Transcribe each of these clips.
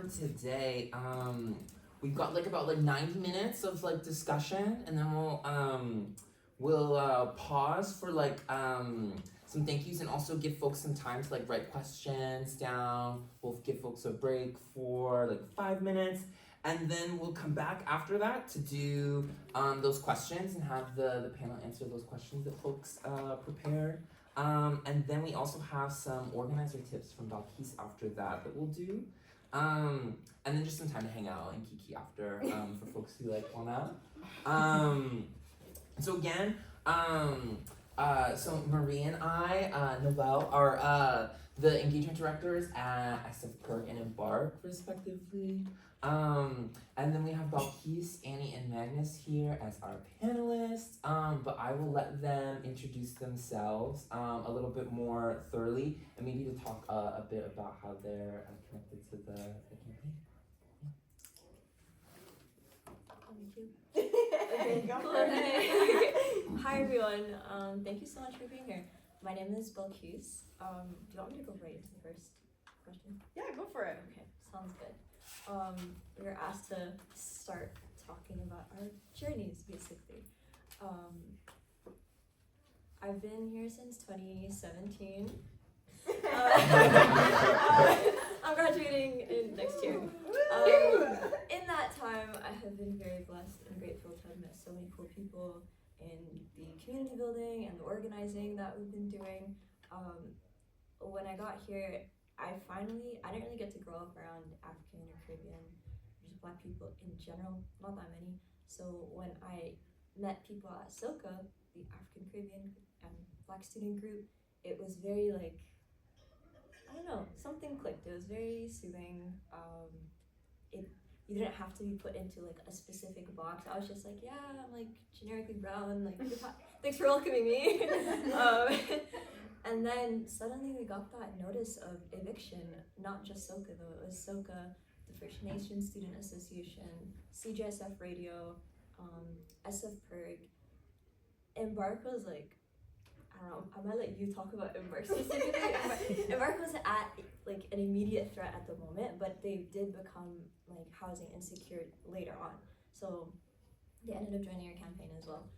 today. We've got about 90 minutes of discussion, and then we'll pause for some thank yous and also give folks some time to write questions down. We'll give folks a break for 5 minutes, and then we'll come back after that to do those questions and have the panel answer those questions that folks prepared. And then we also have some organizer tips from Balkis after that we'll do. And then just some time to hang out and kiki after for folks who wanna. So again, so Marie and I, Noelle, are the engagement directors at SF and Embark, respectively. And then we have Balkis, Annie, and Magnus here as our panelists. But I will let them introduce themselves a little bit more thoroughly, and maybe to talk a bit about how they're connected to the campaign. Okay, go for it. Hi everyone. Thank you so much for being here. My name is Balkis. Do you want me to go right into the first question? Yeah, go for it. Okay, sounds good. We were asked to start talking about our journeys, basically. I've been here since 2017. I'm graduating next year. In that time, I have been very blessed and grateful to have met so many cool people in the community building and the organizing that we've been doing. When I got here, I didn't really get to grow up around African or Caribbean, or just Black people in general, not that many. So when I met people at SOCA, the African Caribbean and Black student group, it was very I don't know, something clicked. It was very soothing. You didn't have to be put into a specific box. I was just yeah, I'm generically brown, thanks for welcoming me. And then suddenly we got that notice of eviction, not just SOCA though, it was SOCA, the First Nations Student Association, CJSF Radio, SF PERG. Embark was I don't know, I might let you talk about Embark specifically. Embark was at an immediate threat at the moment, but they did become housing insecure later on. So they ended up joining our campaign as well.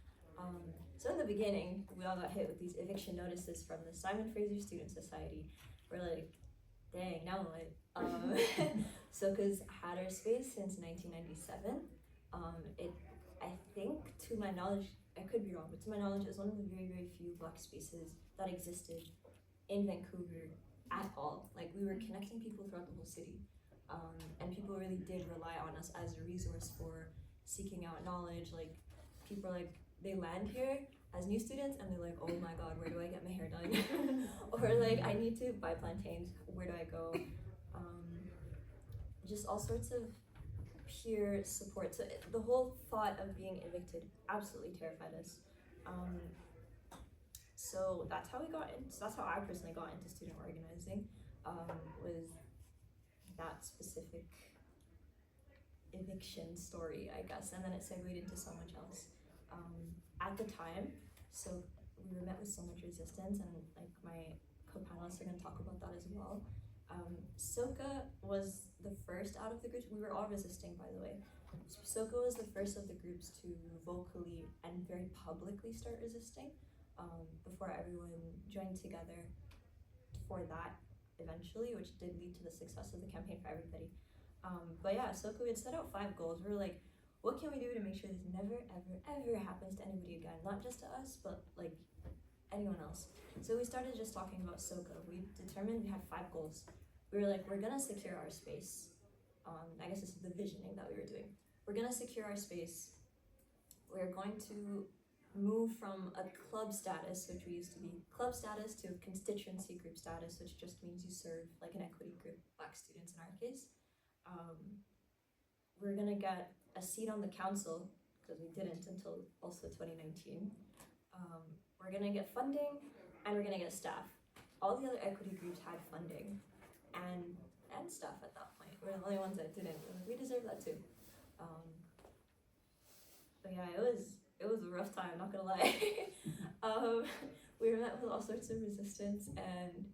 So in the beginning, we all got hit with these eviction notices from the Simon Fraser Student Society. We're dang, now what? SOCA's had our space since 1997. I think, to my knowledge, I could be wrong, but to my knowledge, it was one of the very, very few Black spaces that existed in Vancouver at all. We were connecting people throughout the whole city. And people really did rely on us as a resource for seeking out knowledge. People they land here as new students and they're oh my god, where do I get my hair done? Or I need to buy plantains, where do I go? Just all sorts of peer support. So the whole thought of being evicted absolutely terrified us. So that's how I personally got into student organizing, was that specific eviction story, I guess, and then it segued into so much else. At the time, so we were met with so much resistance, and my co-panelists are going to talk about that as well. SOCA was the first out of the groups. We were all resisting, by the way. SOCA was the first of the groups to vocally and very publicly start resisting, before everyone joined together for that eventually, which did lead to the success of the campaign for everybody. But yeah, SOCA had set out 5 goals. We were what can we do to make sure this never, ever, ever happens to anybody again? Not just to us, but anyone else. So we started just talking about SOCA. We determined we had 5 goals. We were we're gonna secure our space. I guess this is the visioning that we were doing. We're gonna secure our space. We're going to move from a club status, which we used to be club status, to constituency group status, which just means you serve an equity group, Black students in our case. We're gonna get a seat on the council, because we didn't until also 2019. We're gonna get funding, and we're gonna get staff. All the other equity groups had funding and staff at that point. We're the only ones that didn't. We deserve that too. But yeah, it was a rough time, not gonna lie. We were met with all sorts of resistance, and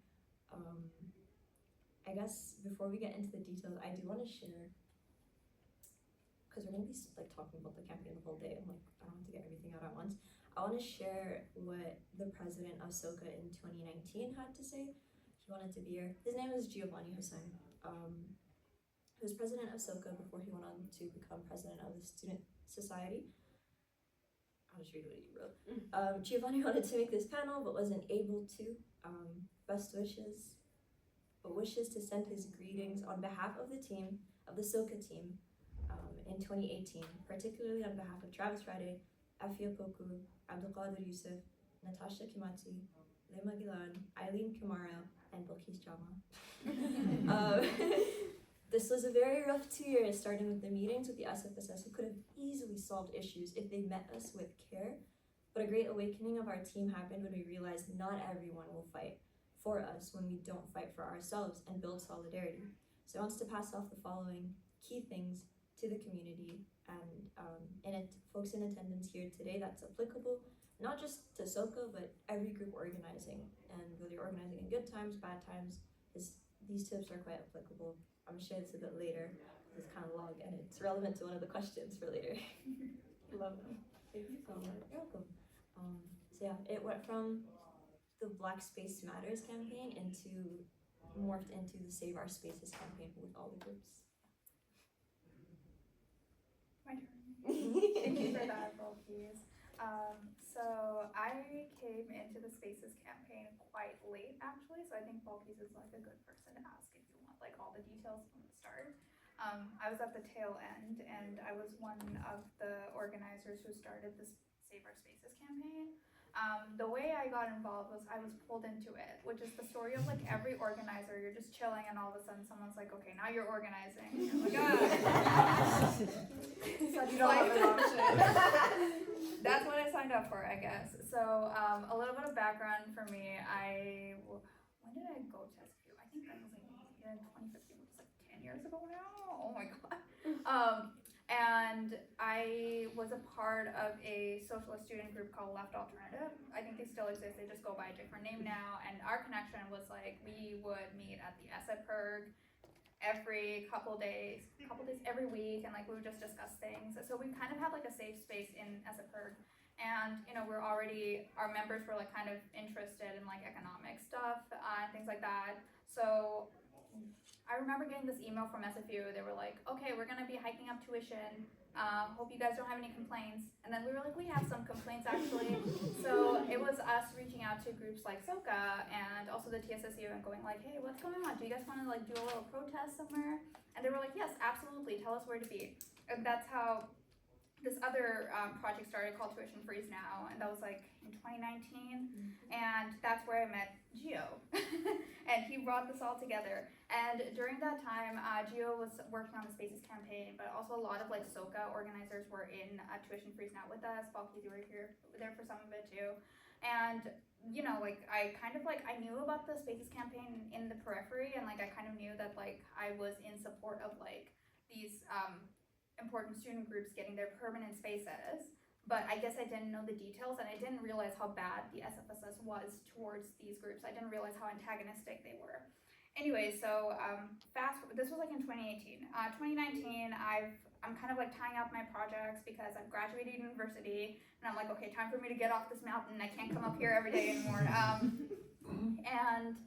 I guess before we get into the details, I do want to share, because we're going to be like talking about the campaign the whole day. I'm like, I don't have to get everything out at once. I want to share what the president of SOCA in 2019 had to say. He wanted to be here. His name is Giovanni Hussein. He was president of SOCA before he went on to become president of the Student Society. I'll just read what he wrote. Giovanni wanted to make this panel but wasn't able to. Best wishes, but wishes to send his greetings on behalf of the team, of the SOCA team, in 2018, particularly on behalf of Travis Friday, Afia Poku, Abdulkader Yusuf, Natasha Kimati, Lema Gilad, Eileen Kamara, and Bilkis Jama. This was a very rough 2 years, starting with the meetings with the SFSS, who could have easily solved issues if they met us with care. But a great awakening of our team happened when we realized not everyone will fight for us when we don't fight for ourselves and build solidarity. So I want to pass off the following key things to the community and folks in attendance here today that's applicable, not just to SOCA, but every group organizing. And whether you're organizing in good times, bad times, these tips are quite applicable. I'm gonna share this a bit later. It's kind of long and it's relevant to one of the questions for later. Love them. Thank you so much. You're welcome. So yeah, it went from the Black Space Matters campaign morphed into the Save Our Spaces campaign with all the groups. My turn. Thank you for that, Bilkis. So I came into the Spaces campaign quite late, actually. So I think Bilkis is like a good person to ask if you want like all the details from the start. I was at the tail end, and I was one of the organizers who started this Save Our Spaces campaign. The way I got involved was I was pulled into it, which is the story of like every organizer. You're just chilling and all of a sudden someone's like, okay, now you're organizing. And you're like, ah. You don't have an option. That's what I signed up for, I guess. So a little bit of background for me. When did I go to SFU? I think that was like in 2015, which is like 10 years ago now. Oh my God. And I was a part of a socialist student group called Left Alternative. I think they still exist, they just go by a different name now. And our connection was like, we would meet at the SFPerg every couple days every week, and like we would just discuss things. So we kind of had like a safe space in SFPerg. And you know, our members were like kind of interested in like economic stuff and things like that. So I remember getting this email from SFU. They were like, okay, we're gonna be hiking up tuition. Hope you guys don't have any complaints. And then we were like, we have some complaints actually. So it was us reaching out to groups like SOCA and also the TSSU and going like, hey, what's going on? Do you guys wanna like do a little protest somewhere? And they were like, yes, absolutely, tell us where to be. And that's how this other project started called Tuition Freeze Now, and that was like in 2019, and that's where I met Gio, and he brought this all together. And during that time, Gio was working on the Spaces campaign, but also a lot of like SOCA organizers were in Tuition Freeze Now with us. Bilkis, you were there for some of it too. And you know, like I knew about the Spaces campaign in the periphery, and like I kind of knew that like I was in support of like these important student groups getting their permanent spaces, but I guess I didn't know the details, and I didn't realize how bad the SFSS was towards these groups. I didn't realize how antagonistic they were. Anyway, so this was like in 2018. 2019, I'm kind of like tying up my projects because I've graduated university, and I'm like, okay, time for me to get off this mountain. I can't come up here every day anymore. And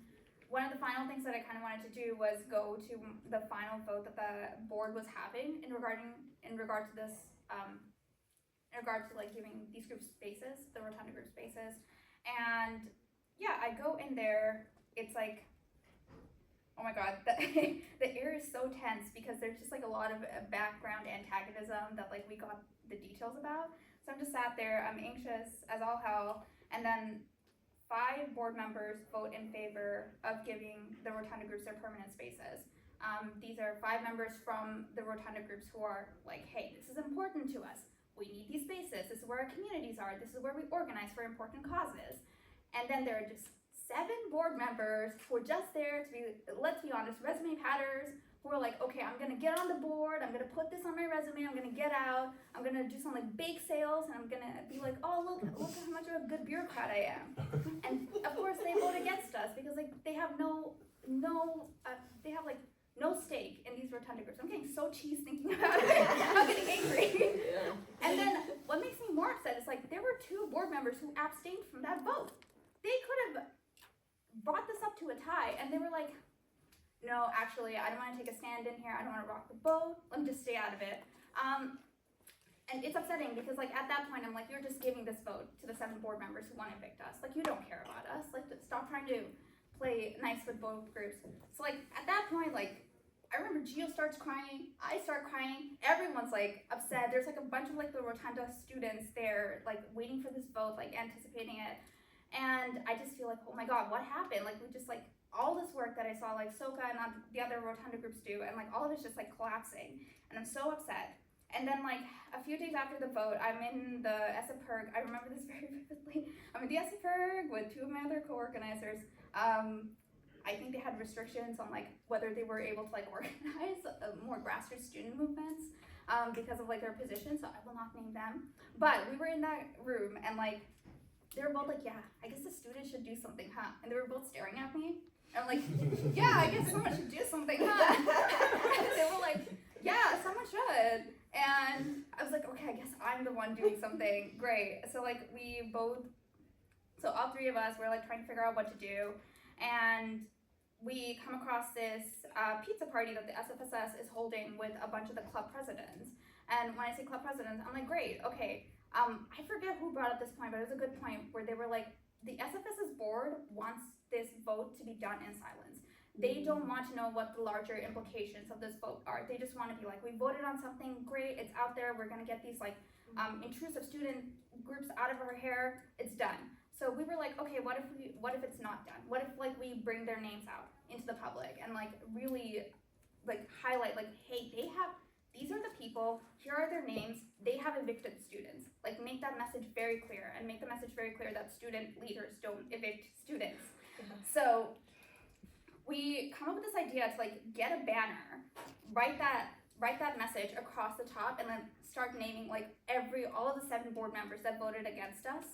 one of the final things that I kind of wanted to do was go to the final vote that the board was having in regard to this, in regard to like giving these groups spaces, the Rotunda group spaces. And yeah, I go in there, it's like, oh my God, the air is so tense because there's just like a lot of background antagonism that like we got the details about. So I'm just sat there, I'm anxious as all hell, and then 5 board members vote in favor of giving the Rotunda groups their permanent spaces. These are 5 members from the Rotunda groups who are like, hey, this is important to us. We need these spaces. This is where our communities are. This is where we organize for important causes. And then there are just 7 board members who are just there to be, let's be honest, resume patters, who are like, okay, I'm gonna get on the board, I'm gonna put this on my resume, I'm gonna get out, I'm gonna do some like bake sales, and I'm gonna be like, oh look how much of a good bureaucrat I am. And of course they vote against us because like they have they have like no stake in these rotunda groups. I'm getting so cheesed thinking about it. I'm getting angry. And then what makes me more upset is like there were 2 board members who abstained from that vote. They could have brought this up to a tie, and they were like, no, actually, I don't want to take a stand in here. I don't want to rock the boat. Let me just stay out of it. And it's upsetting because like at that point, I'm like, you're just giving this vote to the 7 board members who want to evict us. Like you don't care about us. Like stop trying to play nice with both groups. So like at that point, like I remember Gio starts crying, I start crying, everyone's like upset. There's like a bunch of like the Rotunda students there like waiting for this vote, like anticipating it. And I just feel like, oh my God, what happened? Like we just like all this work that I saw like Soka and the other Rotunda groups do, and like all of it's just like collapsing. And I'm so upset. And then like a few days after the vote, I'm in the SFPERG. I remember this very vividly. I'm in the SFPERG with 2 of my other co-organizers. I think they had restrictions on like whether they were able to like organize more grassroots student movements because of like their position, so I will not name them. But we were in that room and like they were both like, yeah, I guess the students should do something, huh? And they were both staring at me. And I'm like, yeah, I guess someone should do something, huh? And they were like, yeah, someone should. And I was like, okay, I guess I'm the one doing something. Great. So like all 3 of us were like trying to figure out what to do. And we come across this pizza party that the SFSS is holding with a bunch of the club presidents. And when I say club presidents, I'm like, great, okay. I forget who brought up this point, but it was a good point where they were like, the SFSS board wants this vote to be done in silence. They don't want to know what the larger implications of this vote are. They just want to be like, we voted on something, great, it's out there, we're gonna get these like intrusive student groups out of our hair, it's done. So we were like, okay, what if it's not done? What if like we bring their names out into the public and like really like highlight like, hey, these are the people, here are their names, they have evicted students. Like make that message very clear and make the message very clear that student leaders don't evict students. So we come up with this idea to like get a banner, write that message across the top, and then start naming like all of the 7 board members that voted against us.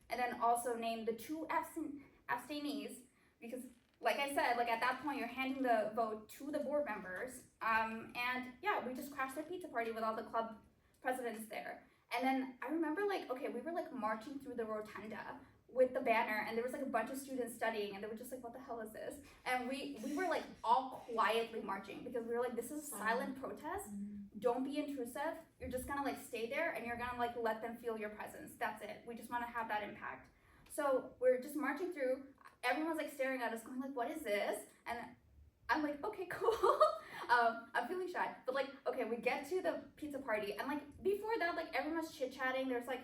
And then also name the 2 abstainees, because like I said, like at that point you're handing the vote to the board members. And yeah, we just crashed their pizza party with all the club presidents there. And then I remember like, okay, we were like marching through the rotunda with the banner, and there was like a bunch of students studying, and they were just like, what the hell is this? And we were like all quietly marching because we were like, this is a silent protest. Don't be intrusive. You're just gonna like stay there and you're gonna like let them feel your presence. That's it. We just wanna have that impact. So we're just marching through. Everyone's like staring at us going like, what is this? And I'm like, okay, cool. I'm feeling shy. But like, okay, we get to the pizza party, and like before that, like everyone's chit-chatting. There's like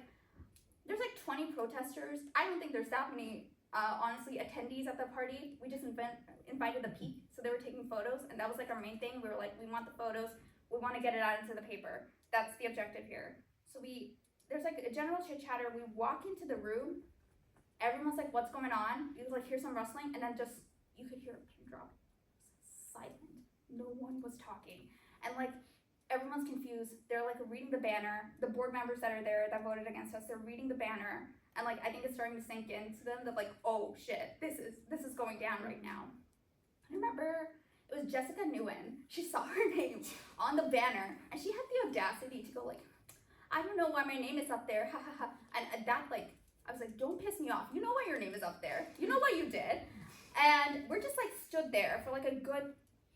20 protesters. I don't think there's that many honestly attendees at the party. We just invited the peak, so they were taking photos, and that was like our main thing. We were like, we want the photos. We want to get it out into the paper. That's the objective here. So there's like a general chit chatter. We walk into the room. Everyone's like, what's going on? You like hear some rustling, and then just, you could hear a pin drop. Silent. No one was talking. And like, everyone's confused. They're like reading the banner. The board members that are there that voted against us, they're reading the banner. And like, I think it's starting to sink into them that like, oh shit, this is going down right now. I remember it was Jessica Nguyen. She saw her name on the banner, and she had the audacity to go like, I don't know why my name is up there, ha ha ha. And that like, I was like, don't piss me off. You know why your name is up there. You know what you did. And we're just like stood there for like a good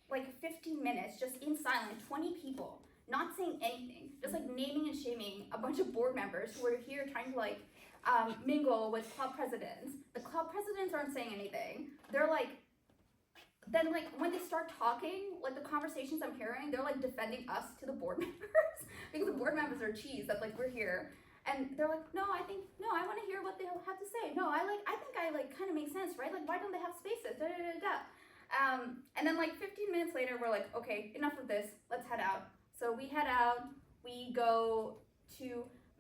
like 15 minutes, just in silence, 20 people, not saying anything, just like naming and shaming a bunch of board members who were here trying to like mingle with club presidents. The club presidents aren't saying anything. They're like, then like when they start talking, like the conversations I'm hearing, they're like defending us to the board members because the board members are cheesed that like we're here. And they're like, no, I want to hear what they have to say. No, I think I kind of make sense, right? Like, why don't they have spaces? Da, da, da, da. And then like 15 minutes later, we're like, okay, enough of this. Let's head out. So we head out. We go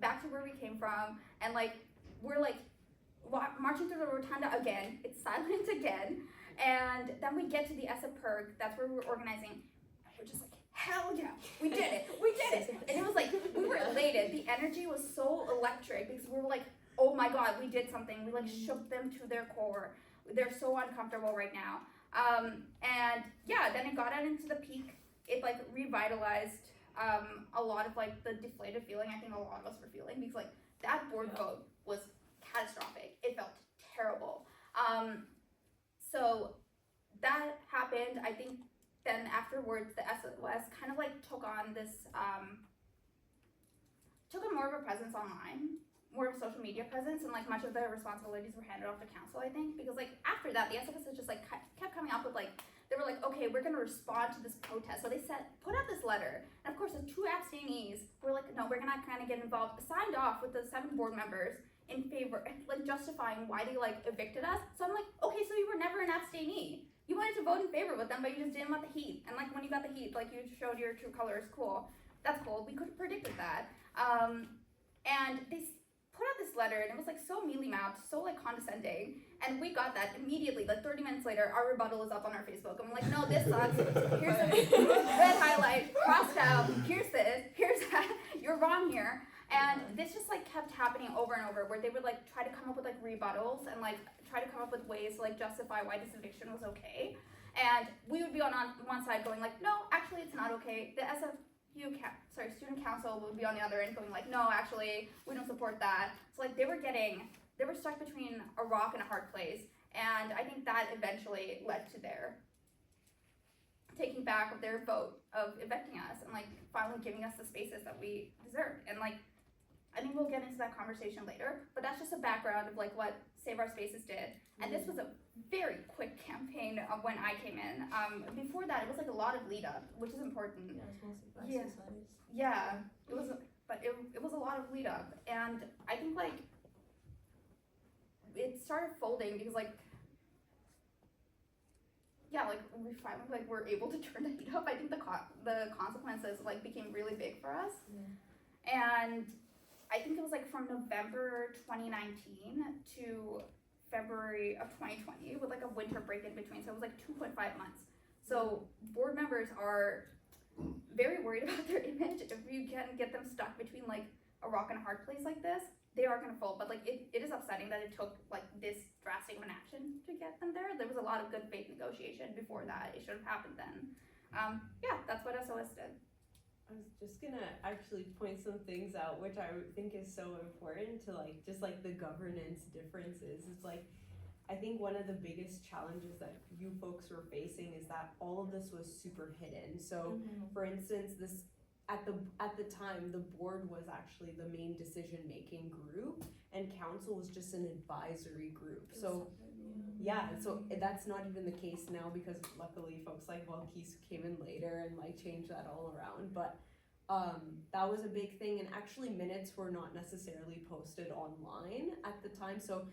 back to where we came from, and like we're like marching through the rotunda again. It's silent again. And then we get to the SFPERG. That's where we're organizing. were just like, hell yeah, we did it, and it was like, we were elated, the energy was so electric, because we were like, oh my god, we did something, we like shook them to their core, they're so uncomfortable right now, and yeah, then it got out into the peak, it like revitalized a lot of like the deflated feeling I think a lot of us were feeling, because like that board vote was catastrophic, it felt terrible, so that happened. I think then afterwards the SOS kind of like took on this took on more of a presence online, more of a social media presence, and like much of the responsibilities were handed off to council, I think, because like after that the SFS just like kept coming up with like, they were like, okay, we're gonna respond to this protest, so they put out this letter, and of course the 2 abstainees were like, no, we're gonna kind of get involved, signed off with the 7 board members in favor, like justifying why they like evicted us. So I'm like, okay, so you were never an abstainee, you wanted to vote in favor with them, but you just didn't want the heat, and like when you got the heat, like you showed your true colors, cool, that's cool, we could have predicted that. And they put out this letter, and it was like so mealy-mouthed, so like condescending, and we got that immediately. Like 30 minutes later, our rebuttal is up on our Facebook. I'm like, no, this sucks. Here's a red highlight, crossed out. Here's this. Here's that. You're wrong here. And this just like kept happening over and over, where they would like try to come up with like rebuttals and like try to come up with ways to like justify why this eviction was okay. And we would be on one side going like, no, actually it's not okay. The student council would be on the other end going like, no, actually, we don't support that. So like they were stuck between a rock and a hard place, and I think that eventually led to their taking back of their vote of evicting us and like finally giving us the spaces that we deserved. And like, I think we'll get into that conversation later, but that's just a background of like what Save Our Spaces did. And this was a very quick campaign when I came in. Before that, it was like a lot of lead up, which is important. Yeah, it's mostly Black Yeah. societies. Yeah, it was, but it was a lot of lead up, and I think like it started folding because like, yeah, like we finally like were able to turn the heat up. I think the consequences like became really big for us, and I think it was like from November 2019 to February of 2020 with like a winter break in between, so it was like 2.5 months. So board members are very worried about their image. If you can get them stuck between like a rock and a hard place like this, they are gonna fold. But like it is upsetting that it took like this drastic of an action to get them there. There was a lot of good faith negotiation before that. It should have happened then. Yeah, that's what SOS did. I was just gonna actually point some things out which I think is so important to like just like the governance differences. It's like, I think one of the biggest challenges that you folks were facing is that all of this was super hidden. So for instance, this at the time the board was actually the main decision-making group and council was just an advisory group. So yeah, so that's not even the case now, because luckily folks like Valkis came in later and like changed that all around. But that was a big thing, and actually minutes were not necessarily posted online at the time. So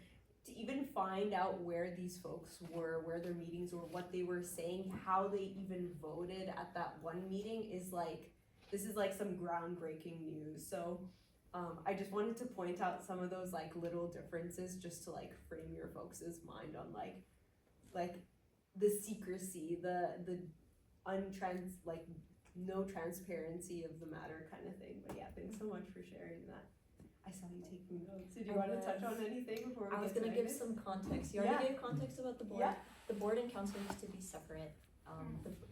to even find out where these folks were, where their meetings were, what they were saying, how they even voted at that one meeting is like, this is like some groundbreaking news. So I just wanted to point out some of those like little differences just to like frame your folks' mind on like the secrecy, the no transparency of the matter kind of thing. But yeah, thanks so much for sharing that. I saw you taking notes. Did you want to touch on anything before we I was get to gonna give anything? some context. You already gave context about the board. Yeah. The board and council used to be separate.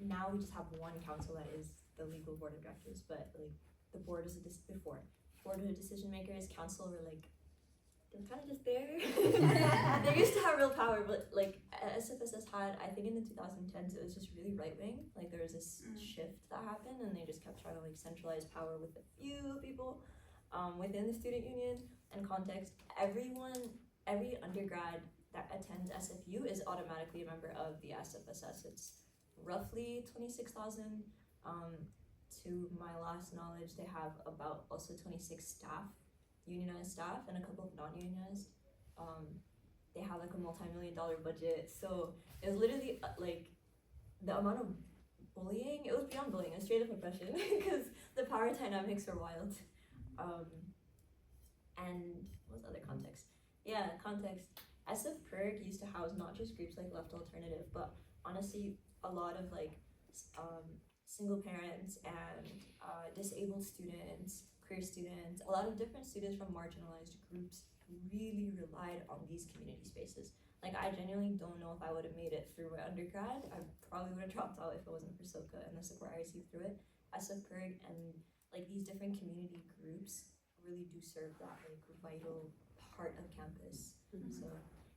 Now we just have one council that is the legal board of directors, but like the board is board of decision makers, council were like, they're kind of just there. They used to have real power, but like SFSS had, I think in the 2010s, it was just really right wing. Like there was this shift that happened, and they just kept trying to like centralize power with a few people within the student union. And context, every undergrad that attends SFU is automatically a member of the SFSS. It's roughly 26,000. To my last knowledge, they have about also 26 staff, unionized staff, and a couple of non-unionized. They have like a multi-million-dollar budget, so it was literally like the amount of bullying. It was beyond bullying. It was straight up oppression because the power dynamics are wild. And what's other context? Yeah, context. SF Perg used to house not just groups like Left Alternative, but honestly a lot of like single parents and disabled students, queer students, a lot of different students from marginalized groups really relied on these community spaces. Like, I genuinely don't know if I would have made it through my undergrad. I probably would have dropped out if it wasn't for SOCA and the Support IRC through it. SFPIRG and like these different community groups really do serve that like vital part of campus. So,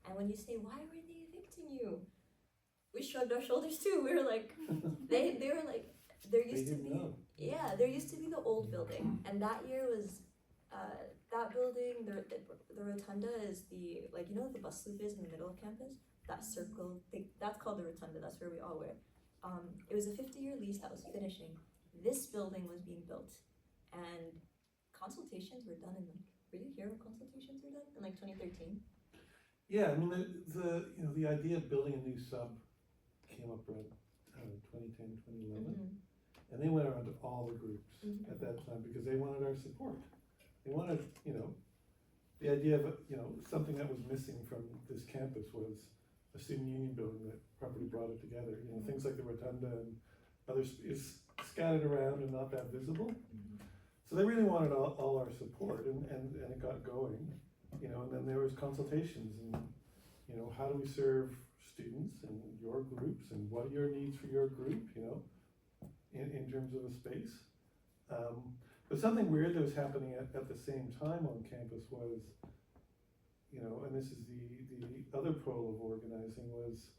and when you say, why were they evicting you? We shrugged our shoulders too. We were like, they were like, there used to be, there used to be the old building, and that year was, that building, the rotunda is the, like, you know the bus loop is in the middle of campus? That circle thing, that's called the rotunda, that's where we all were. It was a 50-year lease that was finishing. This building was being built, and consultations were done in like, were you here when consultations were done? In like 2013? Yeah, I mean, the idea of building a new sub came up around, 2010, 2011. And they went around to all the groups at that time because they wanted our support. They wanted, the idea of, something that was missing from this campus was a student union building that probably brought it together. Things like the rotunda and others is scattered around and not that visible. So they really wanted all our support, and it got going, and then there was consultations and, how do we serve students and your groups and what are your needs for your group, in terms of a space. But something weird that was happening at the same time on campus was, and this is the other pole of organizing was,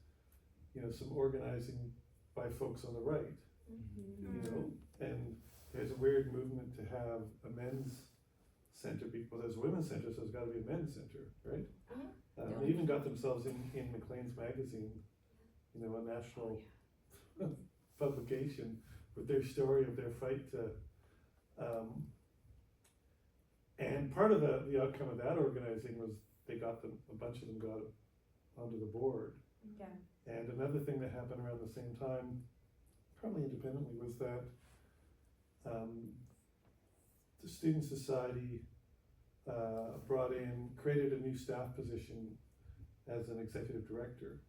some organizing by folks on the right, and there's a weird movement to have a men's center, well, there's a women's center, so there's gotta be a men's center, right? They even got themselves in Maclean's magazine, a national publication with their story of their fight to, and part of the outcome of that organizing was they got them, a bunch of them got onto the board. Yeah. And another thing that happened around the same time, probably independently, was that the Student Society created a new staff position as an executive director.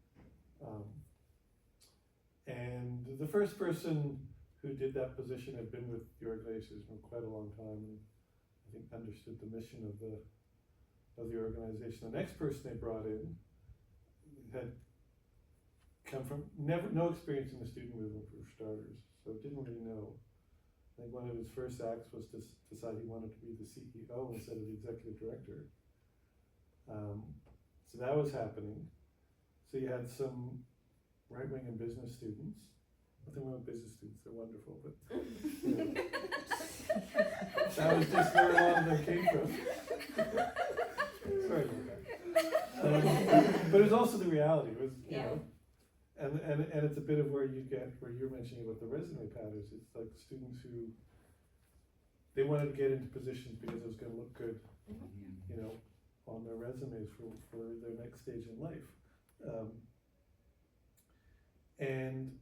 And the first person who did that position had been with the organization for quite a long time, and I think understood the mission of the organization. The next person they brought in had come from no experience in the student movement for starters, so didn't really know. I think one of his first acts was to decide he wanted to be the CEO instead of the executive director. So that was happening. So you had some right-wing and business students. Nothing wrong with business students, they're wonderful, but that was just where a lot of them came from. Sorry about that. But it was also the reality. It was, and it's a bit of where you're mentioning about the resume patterns. It's like students who, they wanted to get into positions because it was gonna look good, on their resumes for their next stage in life. And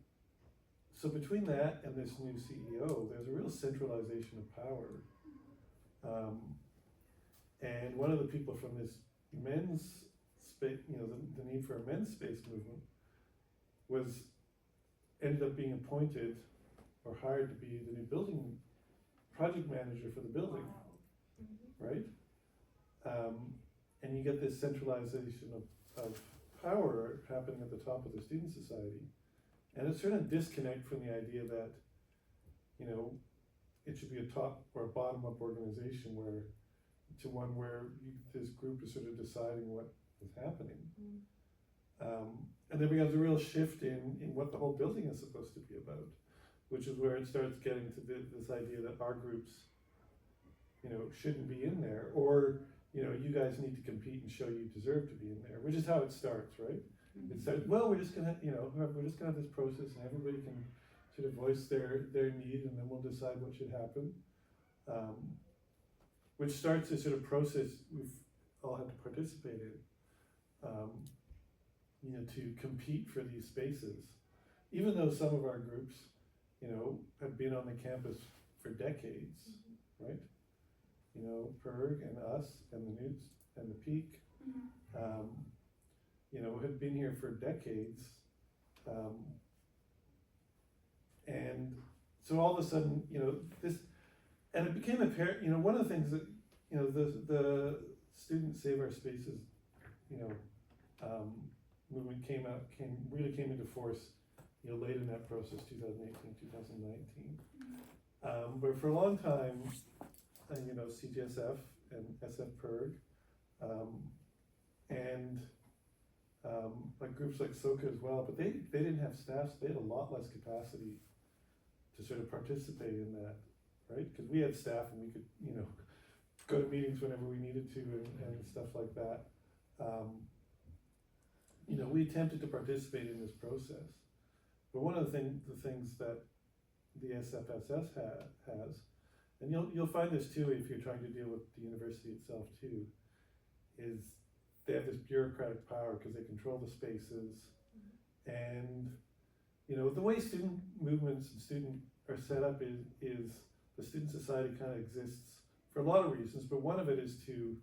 so between that and this new CEO, there's a real centralization of power. And one of the people from this men's space, the need for a men's space movement ended up being appointed or hired to be the new building project manager for the building, right? And you get this centralization of power happening at the top of the student society. And it's sort of a disconnect from the idea that, it should be a top or a bottom-up organization where this group is sort of deciding what is happening. And there becomes a real shift in what the whole building is supposed to be about, which is where it starts getting to this idea that our groups, shouldn't be in there, or, you guys need to compete and show you deserve to be in there, which is how it starts, right? It starts, well, we're just gonna have this process and everybody can sort of voice their need and then we'll decide what should happen. Which starts this sort of process we've all had to participate in, to compete for these spaces. Even though some of our groups, have been on the campus for decades, right? PIRG and us and the Newts and the Peak, have been here for decades. And so all of a sudden, this, and it became apparent, one of the things that, the student Save Our Spaces, movement really came into force, late in that process, 2018, 2019. But for a long time, CGSF and SFPIRG, and like groups like SOCA as well, but they didn't have staff, so they had a lot less capacity to sort of participate in that, right? Because we had staff and we could, go to meetings whenever we needed to and stuff like that. We attempted to participate in this process, but one of the things that the SFSS has, and you'll find this too if you're trying to deal with the university itself too, is they have this bureaucratic power because they control the spaces, and the way student movements and student are set up is the student society kind of exists for a lot of reasons, but one of it is to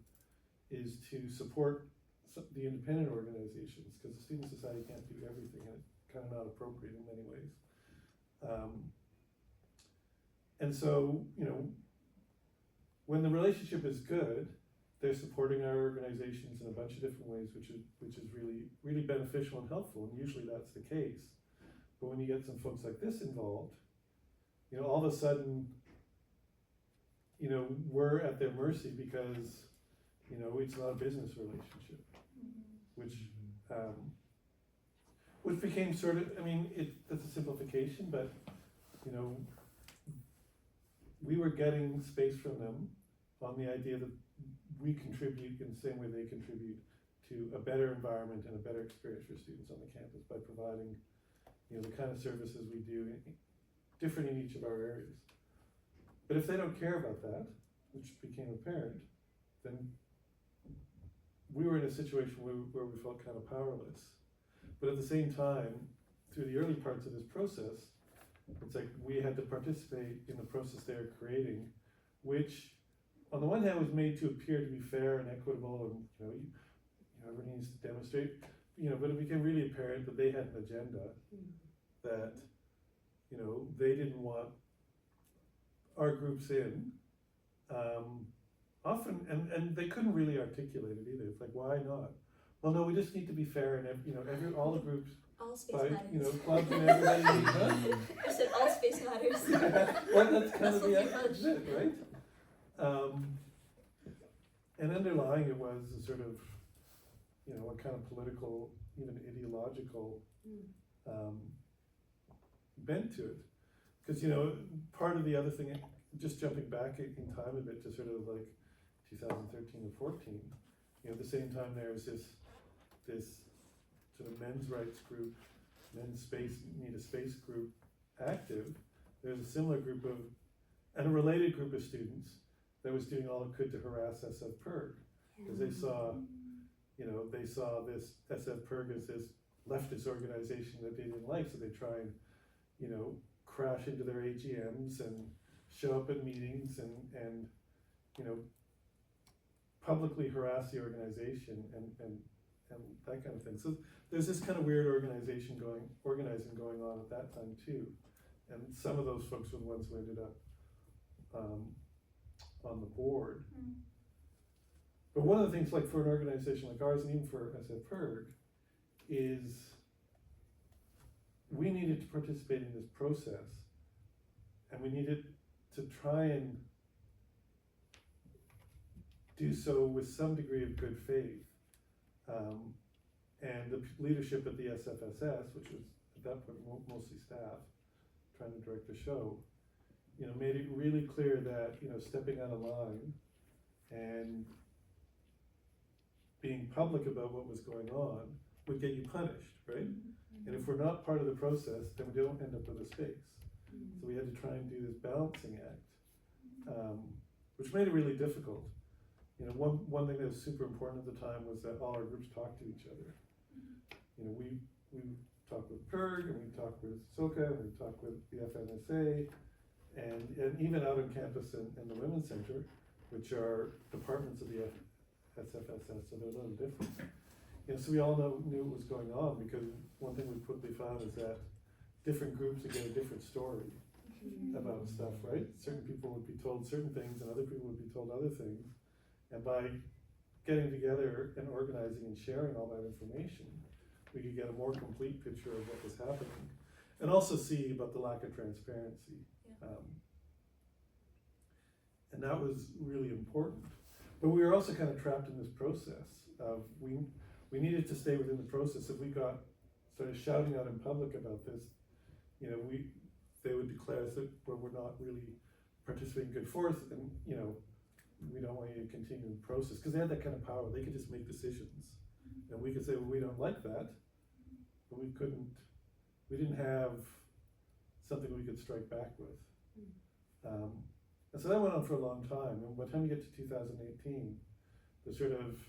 support the independent organizations, because the student society can't do everything, and it's kind of not appropriate in many ways. And so, when the relationship is good, they're supporting our organizations in a bunch of different ways, which is really, really beneficial and helpful, and usually that's the case. But when you get some folks like this involved, all of a sudden, we're at their mercy because, it's not a business relationship, which became sort of, that's a simplification, but, we were getting space from them on the idea that we contribute in the same way they contribute to a better environment and a better experience for students on the campus by providing, the kind of services we do different in each of our areas. But if they don't care about that, which became apparent, then we were in a situation where we felt kind of powerless. But at the same time, through the early parts of this process, it's like we had to participate in the process they were creating, which on the one hand was made to appear to be fair and equitable, and everyone needs to demonstrate, but it became really apparent that they had an agenda that, they didn't want our groups in, often, and they couldn't really articulate it either. It's like, why not? Well, no, we just need to be fair, and all the groups, All space by, matters. clubs and everybody, I said all space matters. well, that's kind That's of what the they push. it, right? And underlying it was a sort of, a kind of political, even ideological, bent to it. Because, part of the other thing, just jumping back in time a bit to sort of like 2013 or 14, at the same time there's this sort of men's rights group, men's space, need a space group active. There's a similar group and a related group of students that was doing all it could to harass SFPIRG, because they saw this SFPIRG as this leftist organization that they didn't like, so they try and, crash into their AGMs and show up at meetings and publicly harass the organization and that kind of thing. So there's this kind of weird organizing going on at that time too. And some of those folks were the ones who ended up on the board. But one of the things, like for an organization like ours, and even for SFPIRG, is we needed to participate in this process, and we needed to try and do so with some degree of good faith. And the leadership at the SFSS, which was at that point mostly staff, trying to direct the show, made it really clear that, stepping out of line and being public about what was going on would get you punished, right? And if we're not part of the process, then we don't end up with a space. So we had to try and do this balancing act, which made it really difficult. One thing that was super important at the time was that all our groups talked to each other. We talked with PIRG, and we talked with SOCA, and we talked with the FNSA, and even out on campus and the Women's Center, which are departments of the SFSS, so they're a little different. So we all knew what was going on, because one thing we quickly found is that different groups would get a different story. about stuff, right? Certain people would be told certain things and other people would be told other things. And by getting together and organizing and sharing all that information, we could get a more complete picture of what was happening. And also see about the lack of transparency. And that was really important. But we were also kind of trapped in this process of we needed to stay within the process. If we started shouting out in public about this, you know, they would declare us that we're not really participating good forth, and you know, we don't want you to continue the process, because they had that kind of power. They could just make decisions, and we could say, well, we don't like that, but we didn't have something we could strike back with. And so that went on for a long time, and by the time you get to 2018, the sort of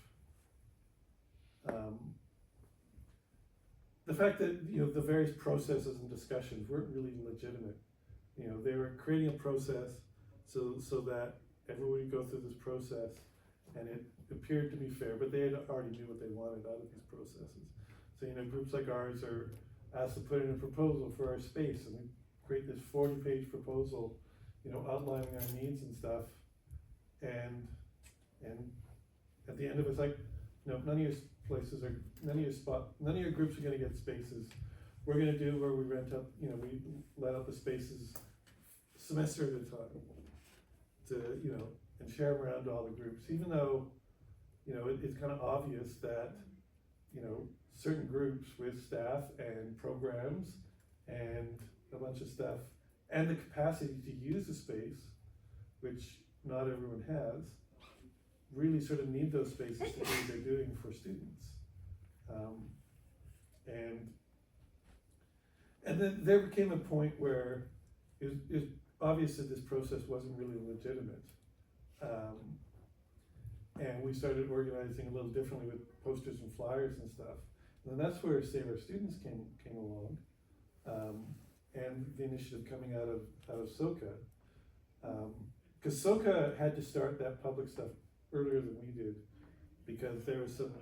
the fact that, you know, the various processes and discussions weren't really legitimate. You know, they were creating a process so that everybody would go through this process, and it appeared to be fair, but they already knew what they wanted out of these processes. So, you know, groups like ours are asked to put in a proposal for our space, and we create this 40-page proposal, you know, outlining our needs and stuff, and at the end of it's like, no, none of your groups are gonna get spaces. We're gonna do where we rent up, you know, we let out the spaces semester at a time to, you know, and share them around to all the groups, even though, you know, it's kind of obvious that, you know, certain groups with staff and programs and a bunch of stuff and the capacity to use the space, which not everyone has, really sort of need those spaces to do what they're doing for students. And then there became a point where it was obvious that this process wasn't really legitimate. And we started organizing a little differently with posters and flyers and stuff. And that's where Save Our Students came along, and the initiative coming out of SOCA. Because SOCA had to start that public stuff earlier than we did, because there was some,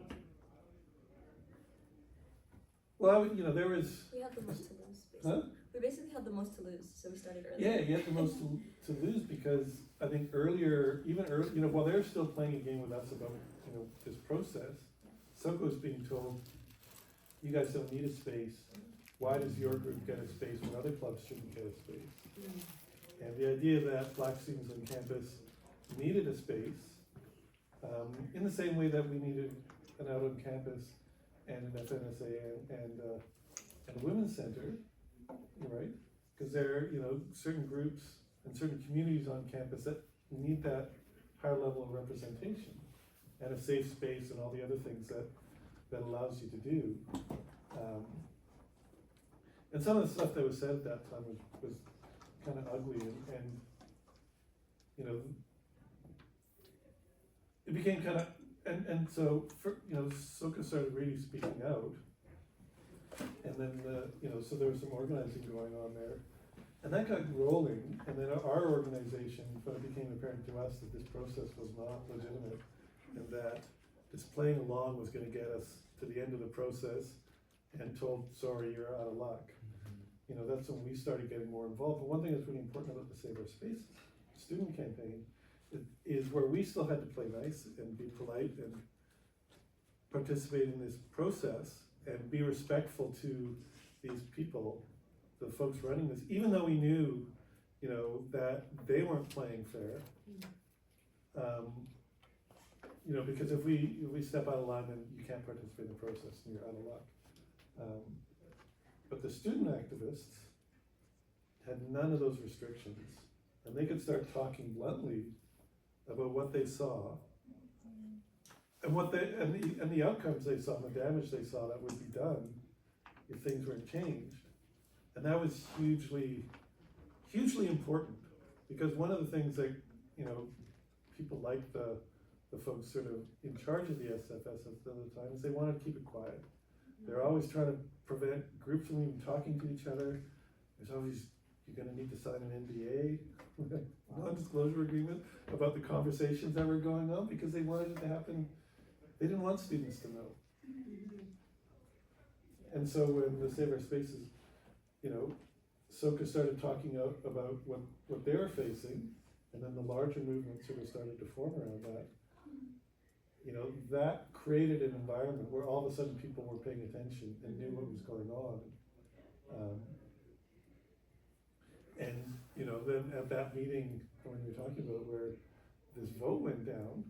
well, you know, there was. We had the most to lose, basically. Huh? We basically had the most to lose, so we started early. Yeah, you had the most to lose, because I think even early, you know, while they were still playing a game with us about, you know, this process, SOCA was being told, you guys don't need a space. Why does your group get a space when other clubs shouldn't get a space? And the idea that Black students on campus needed a space, in the same way that we needed an out on campus and an FNSA and a women's center, right? Because there are, you know, certain groups and certain communities on campus that need that higher level of representation and a safe space and all the other things that allows you to do. And some of the stuff that was said at that time was kind of ugly, and you know, it became kind of, and so, you know, SOCA started really speaking out, and then, you know, so there was some organizing going on there, and that got rolling, and then our organization, when it became apparent to us that this process was not legitimate, and that just playing along was gonna get us to the end of the process, and told, sorry, you're out of luck. You know, that's when we started getting more involved. But one thing that's really important about the Save Our Space student campaign is where we still had to play nice and be polite and participate in this process and be respectful to these people, the folks running this, even though we knew, you know, that they weren't playing fair. You know, because if we step out of line, then you can't participate in the process and you're out of luck. But the student activists had none of those restrictions, and they could start talking bluntly about what they saw and and the outcomes they saw, and the damage they saw that would be done if things weren't changed. And that was hugely important, because one of the things that, you know, people like the folks sort of in charge of the SFS at the time is they wanted to keep it quiet. They're always trying to prevent groups from even talking to each other. There's always, you're gonna need to sign an NDA, non-disclosure agreement, about the conversations that were going on, because they wanted it to happen. They didn't want students to know. And so when the Save Our Spaces, you know, SOCA started talking out about what they were facing, and then the larger movement sort of started to form around that. You know, that created an environment where all of a sudden people were paying attention and knew what was going on. And, you know, then at that meeting, when you're talking about where this vote went down,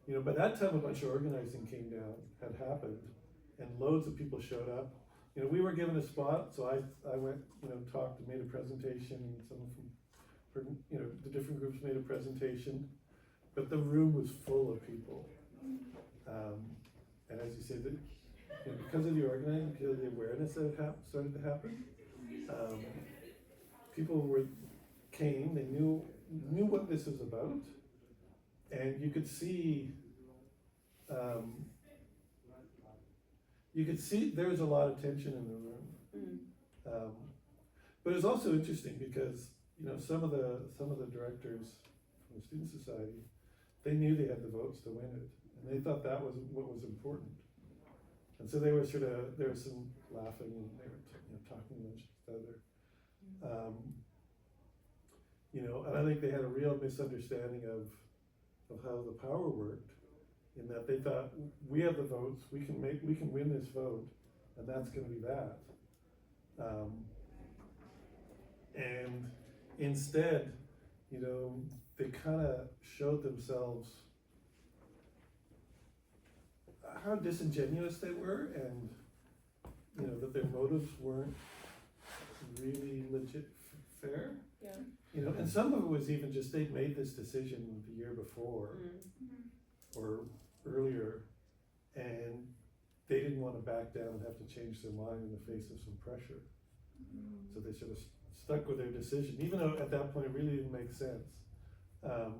you know, by that time a bunch of organizing came down, had happened, and loads of people showed up. You know, we were given a spot, so I went, you know, talked and made a presentation, and someone from, you know, the different groups made a presentation, but the room was full of people. And as you say, that, you know, because of the organizing, because of the awareness that had started to happen, people came, they knew what this was about, and you could see there was a lot of tension in the room. But it's also interesting because, you know, some of the directors from the Student Society, they knew they had the votes to win it, and they thought that was what was important. And so they were there was some laughing, and they were you know, talking amongst each other. You know, and I think they had a real misunderstanding of how the power worked, in that they thought, we have the votes, we can win this vote, and that's gonna be that. And instead, you know, they kinda showed themselves how disingenuous they were, and, you know, that their motives weren't really legit fair. Yeah. You know, and some of it was even just they'd made this decision the year before or earlier, and they didn't want to back down and have to change their mind in the face of some pressure. So they sort of stuck with their decision, even though at that point it really didn't make sense. But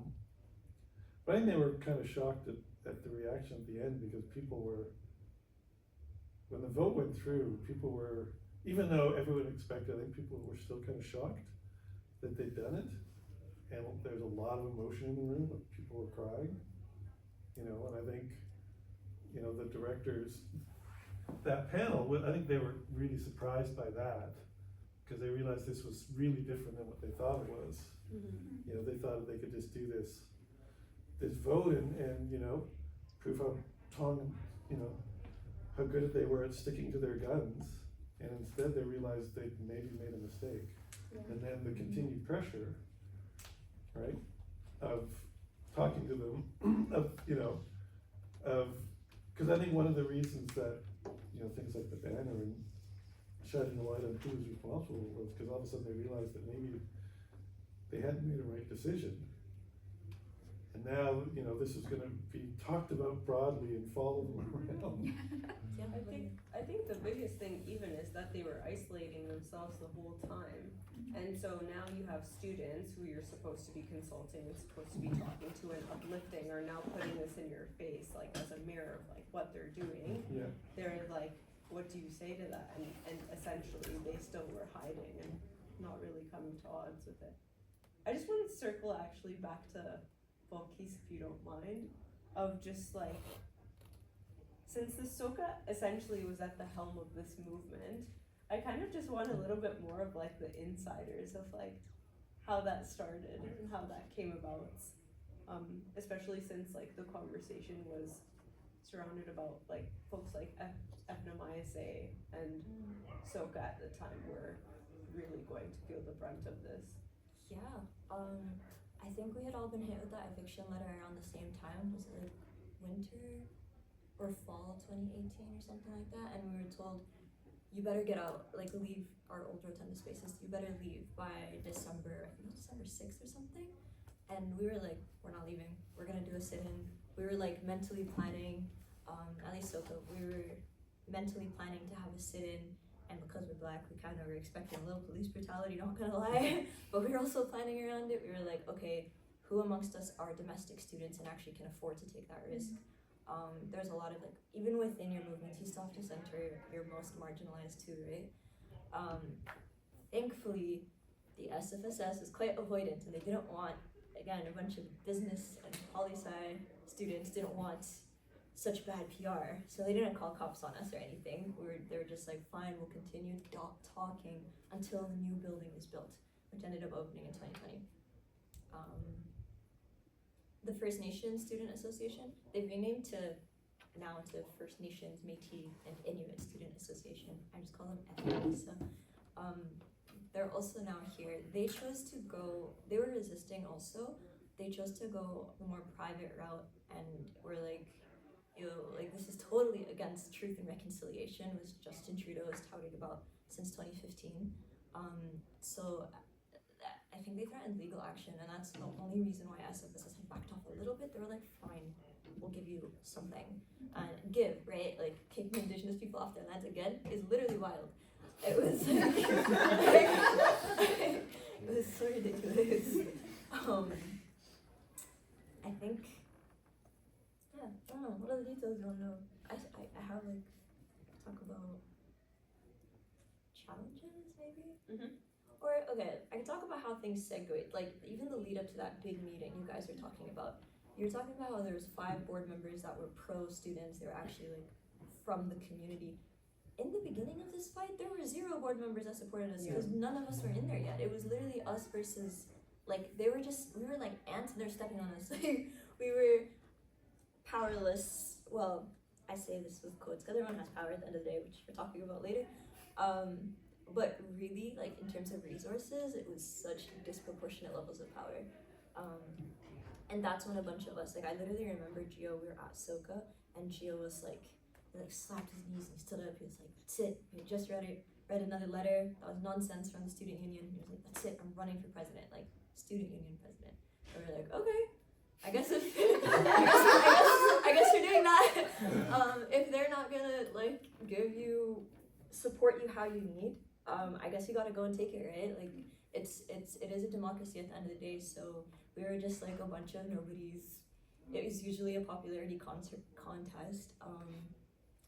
I think they were kind of shocked at the reaction at the end, because when the vote went through, people were, even though everyone expected, I think people were still kind of shocked that they'd done it, and there's a lot of emotion in the room, like people were crying, you know, and I think, you know, the directors, that panel, I think they were really surprised by that, because they realized this was really different than what they thought it was. You know, they thought they could just do this vote and you know, prove you know, how good they were at sticking to their guns, and instead they realized they'd maybe made a mistake. And then the continued pressure, right, of talking to them, because I think one of the reasons that, you know, things like the banner and shedding the light on who was responsible was because all of a sudden they realized that maybe they hadn't made a right decision. And now, you know, this is gonna be talked about broadly and follow them around. I think the biggest thing even is that they were isolating themselves the whole time. And so now you have students who you're supposed to be consulting and supposed to be talking to and uplifting are now putting this in your face, like as a mirror of like what they're doing. Yeah. They're like, what do you say to that? And essentially they still were hiding and not really coming to odds with it. I just want to circle actually back to Volkis, if you don't mind, of just like, since the SOCA essentially was at the helm of this movement, I kind of just want a little bit more of like the insiders of like how that started and how that came about, especially since like the conversation was surrounded about like folks like FNMISA and SOCA at the time were really going to feel the brunt of this. Yeah, I think we had all been hit with that eviction letter around the same time. Was it like winter or fall 2018 or something like that? And we were told, you better get out, like leave our older attendance spaces, you better leave by December, I think December 6th or something. And we were like, we're not leaving, we're gonna do a sit-in. We were like mentally planning, at least SOCA, we were mentally planning to have a sit-in, and because we're Black, we kind of were expecting a little police brutality, not gonna lie. But we were also planning around it. We were like, okay, who amongst us are domestic students and actually can afford to take that risk? There's a lot of like, even within your movements, you still have to center your most marginalized too, right? Thankfully, the SFSS is quite avoidant, and they didn't want, again, a bunch of business and poli-sci students didn't want such bad PR. So they didn't call cops on us or anything. They were just like, fine, we'll continue talking until the new building is built, which ended up opening in 2020. The First Nations Student Association, they've renamed now to First Nations, Métis, and Inuit Student Association. I just call them FNA. So, they're also now here. They chose to go, they were resisting also. They chose to go the more private route and were like, like this is totally against truth and reconciliation, which Justin Trudeau has touted about since 2015. So I think they threatened legal action, and that's the only reason why SFSS had backed off a little bit. They were like, fine, we'll give you something. And give, right? Like, kicking Indigenous people off their lands again is literally wild. It was it was so ridiculous. I think, yeah, I don't know, what other details do you want to know? I have like, talk about challenges maybe? Or, okay, I can talk about how things segued, like even the lead up to that big meeting you guys were talking about. You were talking about how there was 5 board members that were pro-students, they were actually like from the community. In the beginning of this fight, there were 0 board members that supported us because none of us were in there yet. It was literally us versus, like, we were like ants and they're stepping on us. Like, we were powerless. Well, I say this with quotes because everyone has power at the end of the day, which we're talking about later. But really, like, in terms of resources, it was such disproportionate levels of power. And that's when a bunch of us, like, I literally remember Gio, we were at Soka, and Gio was like, he like slapped his knees and he stood up. He was like, that's it. He had just read another letter that was nonsense from the student union. He was like, that's it. I'm running for president, like student union president. And we're like, okay, I guess I guess you're doing that. If they're not gonna like support you how you need, I guess you gotta go and take it, right? Like it is a democracy at the end of the day. So we were just like a bunch of nobodies. It was usually a popularity contest.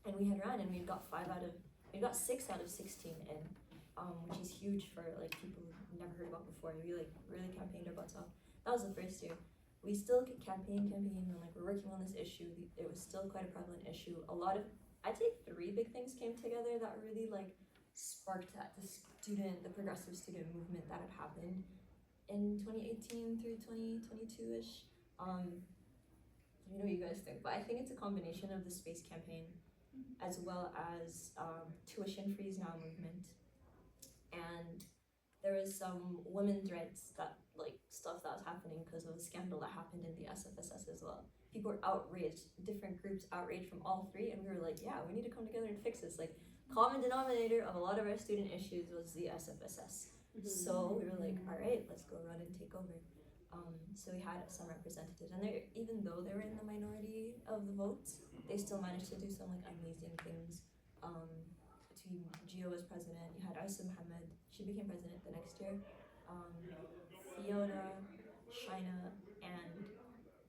And we had run and we got 6 out of 16 in, which is huge for like people who've never heard about before. We like really campaigned our butts off. That was the first year. We still campaign, and like we're working on this issue. It was still quite a prevalent issue. I'd say 3 big things came together that really like sparked the progressive student movement that had happened in 2018 through 2022-ish. Let me know what you guys think, but I think it's a combination of the space campaign as well as tuition freeze now movement, and there was some women's rights stuff that was happening because of a scandal that happened in the SFSS as well. People were outraged, different groups outraged from all 3, and we were like, yeah, we need to come together and fix this. Like, common denominator of a lot of our student issues was the SFSS. So we were like, all right, let's go run and take over. So we had some representatives, and even though they were in the minority of the votes, they still managed to do some like amazing things. Between Gio was president, you had Aisa Mohammed, she became president the next year. Fiona, Shaina, and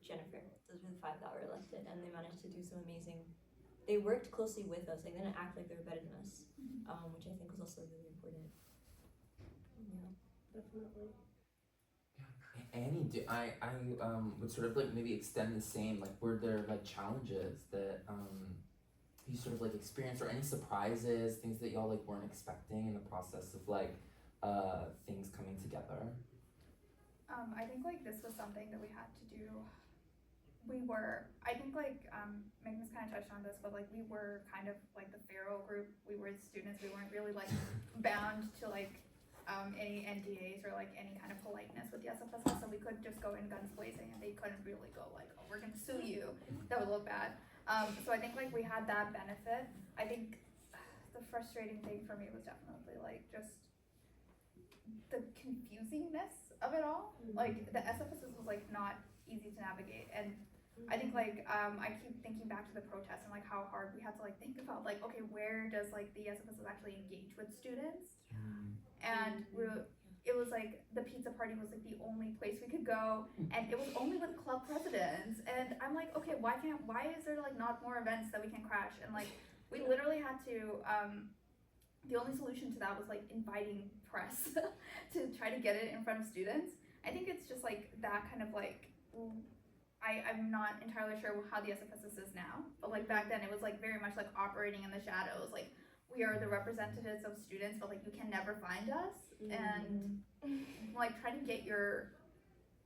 Jennifer. Those were the 5 that were elected, and they managed to do some amazing. They worked closely with us. They didn't act like they were better than us, which I think was also really important. Yeah, Definitely. Annie, I would sort of like maybe extend the same, like were there like challenges that you sort of like experienced, or any surprises, things that y'all like weren't expecting in the process of like things coming together? I think like this was something that we had to do. I think like Megan's kind of touched on this, but like we were kind of like the feral group. We were students. We weren't really like bound to like any NDAs or like any kind of politeness with the SFSS, so we could just go in guns blazing, and they couldn't really go like, oh, we're gonna sue you. That would look bad. So I think like we had that benefit. I think the frustrating thing for me was definitely like just the confusingness of it all. Like the SFSS was like not easy to navigate, and I think like I keep thinking back to the protests and like how hard we had to like think about like, okay, where does like the SFSS actually engage with students? And it was like the pizza party was like the only place we could go, and it was only with club presidents. And I'm like, okay, why is there like not more events that we can crash? And like we literally had to the only solution to that was like inviting press to try to get it in front of students. I think it's just like that kind of like, I'm not entirely sure how the SFSS is now, but like back then it was like very much like operating in the shadows. Like we are the representatives of students, but like you can never find us. And like trying to get your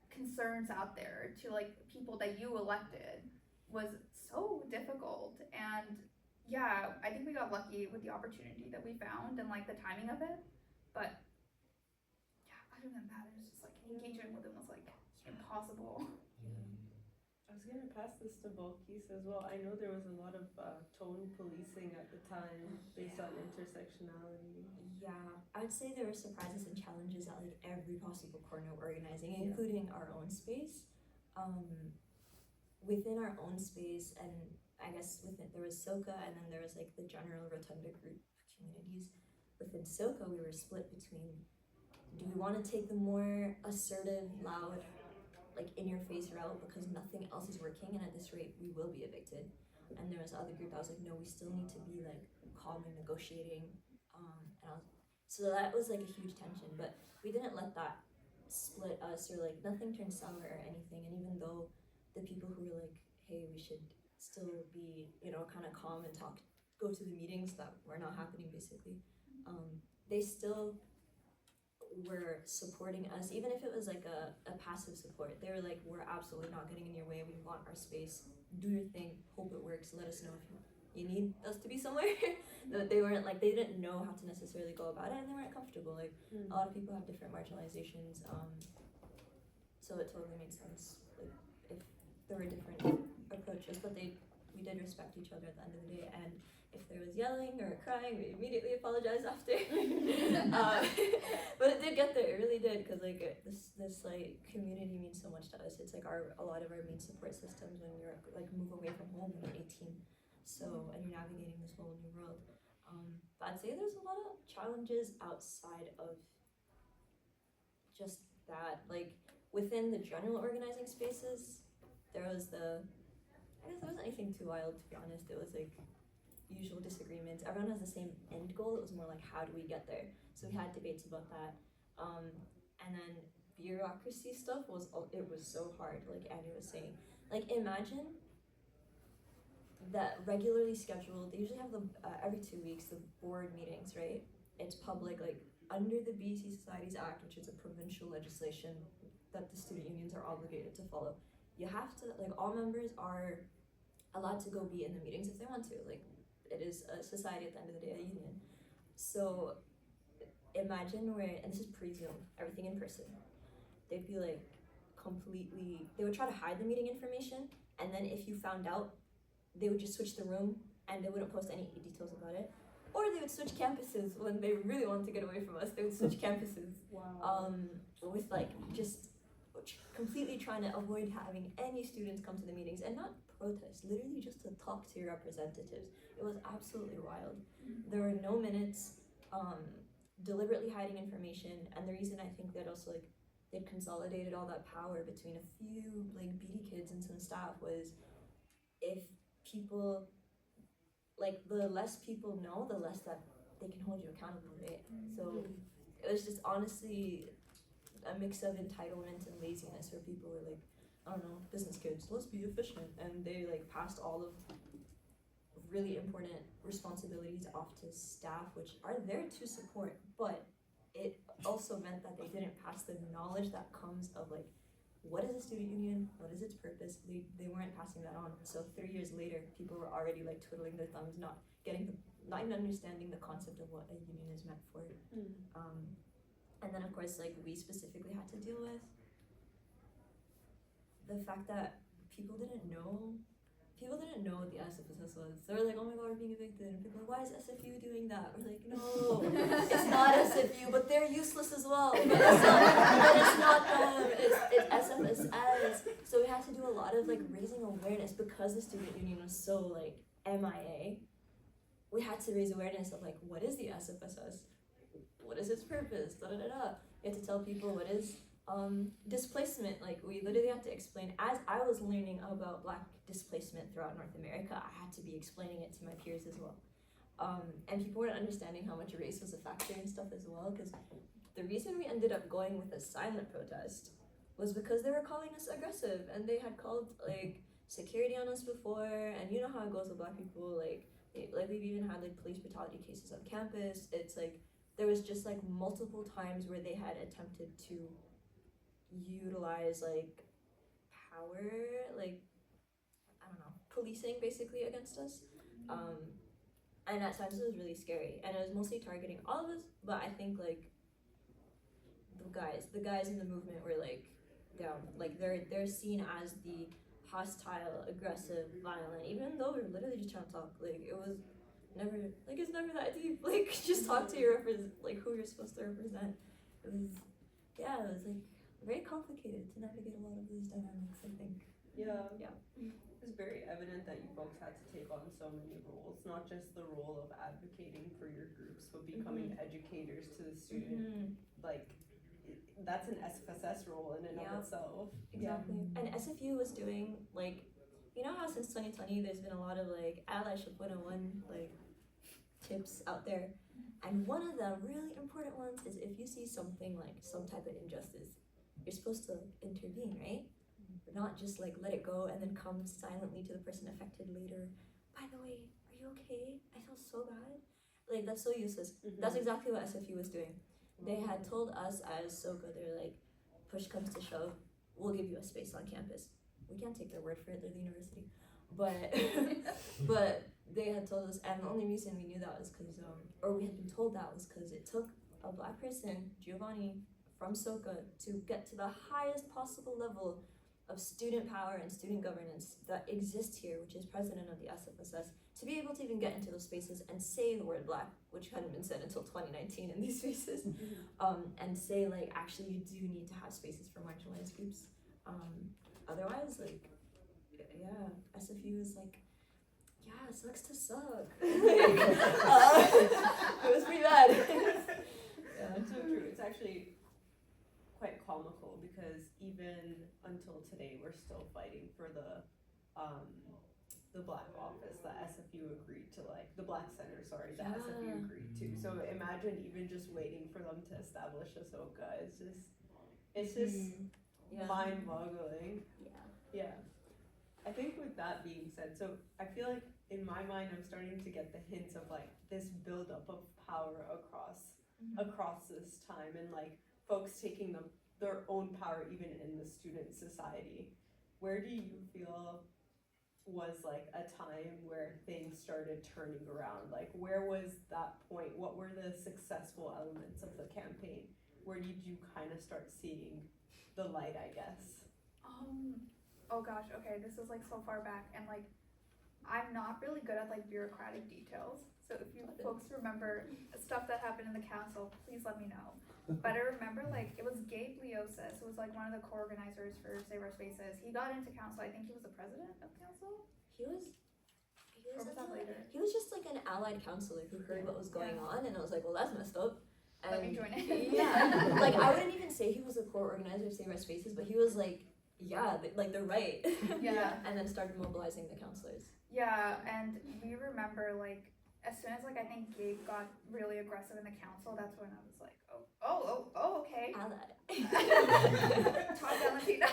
concerns out there to like people that you elected was so difficult. And yeah, I think we got lucky with the opportunity that we found and like the timing of it. But yeah, other than that, it was just like engagement with them was like impossible. I was gonna pass this to Balkis as well. I know there was a lot of tone policing at the time based on intersectionality. Yeah, I would say there were surprises and challenges at like every possible corner of organizing, including our own space. Within our own space, and I guess within there was SOCA, and then there was like the general Rotunda group communities. Within SOCA, we were split between, do we want to take the more assertive, loud, like in your face route because nothing else is working, and at this rate we will be evicted. And there was the other group that was like, no, we still need to be like calm and negotiating. So that was like a huge tension, but we didn't let that split us, or like nothing turned sour or anything. And even though the people who were like, hey, we should still be, you know, kind of calm and go to the meetings that were not happening basically, they still were supporting us, even if it was like a passive support. They were like, we're absolutely not getting in your way, we want our space, do your thing, hope it works, let us know if you need us to be somewhere. They weren't like, they didn't know how to necessarily go about it, and they weren't comfortable. Like a lot of people have different marginalizations, so it totally made sense like if there were different approaches, but we did respect each other at the end of the day. And if there was yelling or crying, we immediately apologized after. But it did get there, it really did, because like this like community means so much to us. It's like a lot of our main support systems when you're like move away from home when you're 18, so, and you're navigating this whole new world. But I'd say there's a lot of challenges outside of just that. Like within the general organizing spaces, there was I guess there wasn't anything too wild, to be honest. It was like usual disagreements. Everyone has the same end goal. It was more like, how do we get there? So we had debates about that. And then bureaucracy stuff was so hard, like Annie was saying. Like imagine that regularly scheduled, they usually have them every 2 weeks, the board meetings, right? It's public, like under the BC Societies Act, which is a provincial legislation that the student unions are obligated to follow. You have to, like, all members are allowed to go be in the meetings if they want to. Like, it is a society at the end of the day, a union. So imagine and this is pre-Zoom, everything in person. They'd be like they would try to hide the meeting information, and then if you found out, they would just switch the room and they wouldn't post any details about it. Or they would switch campuses when they really wanted to get away from us. They would switch campuses. Wow. With like just completely trying to avoid having any students come to the meetings and not protest, literally just to talk to your representatives. It was absolutely wild. There were no minutes, deliberately hiding information, and the reason I think that also like they'd consolidated all that power between a few like BD kids and some staff was, if people, like the less people know, the less that they can hold you accountable, right? So it was just honestly a mix of entitlement and laziness, where people were like, I don't know, business kids, let's be efficient, and they like passed all of really important responsibilities off to staff, which are there to support, but it also meant that they didn't pass the knowledge that comes of like, what is a student union, what is its purpose. They weren't passing that on. So 3 years later, people were already like twiddling their thumbs, not even understanding the concept of what a union is meant for. And then of course, like we specifically had to deal with the fact that people didn't know what the SFSS was. They were like, oh my god, we're being evicted. And people were like, why is SFU doing that? We're like, no, it's not SFU, but they're useless as well. But it's not them, it's SFSS. So we had to do a lot of like raising awareness, because the student union was so like MIA. We had to raise awareness of like, what is the SFSS? What is its purpose? Da da da da. We had to tell people what is displacement. Like we literally had to explain, as I was learning about Black displacement throughout North America, I had to be explaining it to my peers as well. And people weren't understanding how much race was a factor and stuff as well, because the reason we ended up going with a silent protest was because they were calling us aggressive, and they had called like security on us before, and you know how it goes with Black people, like we've even had like police brutality cases on campus. It's like there was just like multiple times where they had attempted to utilize like power, like I don't know, policing basically against us. And at times it was really scary, and it was mostly targeting all of us, but I think like the guys in the movement were like down, like they're seen as the hostile, aggressive, violent, even though we were literally just trying to talk. Like it was never like it's never that deep. Like just talk to your like who you're supposed to represent. It was like very complicated to navigate a lot of these dynamics, I think. Yeah. Yeah. It's very evident that you folks had to take on so many roles, not just the role of advocating for your groups, but becoming educators to the student. Like, that's an SFSS role in and of itself. Exactly. And SFU was doing, like, you know how since 2020 there's been a lot of, like, allyship 101, like, tips out there. And one of the really important ones is if you see something like some type of injustice, you're supposed to intervene, right? Not just like let it go and then come silently to the person affected later. By the way, are you okay? I feel so bad. Like that's so useless. That's exactly what SFU was doing. They had told us as SOCA, they're like, push comes to shove, we'll give you a space on campus. We can't take their word for it, they're the university. But but they had told us, and the only reason we knew that was because or we had been told that was because it took a Black person, Giovanni, from SOCA to get to the highest possible level of student power and student governance that exists here, which is president of the SFSS, to be able to even get into those spaces and say the word Black, which hadn't been said until 2019 in these spaces, and say like, actually you do need to have spaces for marginalized groups. Otherwise, like, yeah, SFU is like, yeah, it sucks to suck. It was pretty bad. Yeah, it's so true. It's actually quite comical because even until today we're still fighting for the Black office that SFU agreed to, like the Black Center, sorry, that SFU agreed to. So imagine even just waiting for them to establish a SOCA. It's just mind-boggling. Yeah. I think with that being said, so I feel like in my mind I'm starting to get the hints of like this buildup of power across this time, and like folks taking their own power even in the student society. Where do you feel was like a time where things started turning around? Like where was that point? What were the successful elements of the campaign? Where did you kind of start seeing the light, I guess? Oh gosh, okay, this is like so far back, and like I'm not really good at like bureaucratic details. So if you folks remember stuff that happened in the council, please let me know. But I remember like it was Gabe Leosis, who was like one of the co-organizers for Save Our Spaces. He got into council. I think he was the president of council. He was later. He was just like an allied counselor who heard what was going on, and I was like, well, that's messed up. And let me join it. Yeah, like I wouldn't even say he was a core organizer of Save Our Spaces, but he was like, like they're right. Yeah. And then started mobilizing the counselors. Yeah, and we remember like as soon as like I think Gabe got really aggressive in the council, that's when I was like, oh, okay. Ally. Talk down Latina.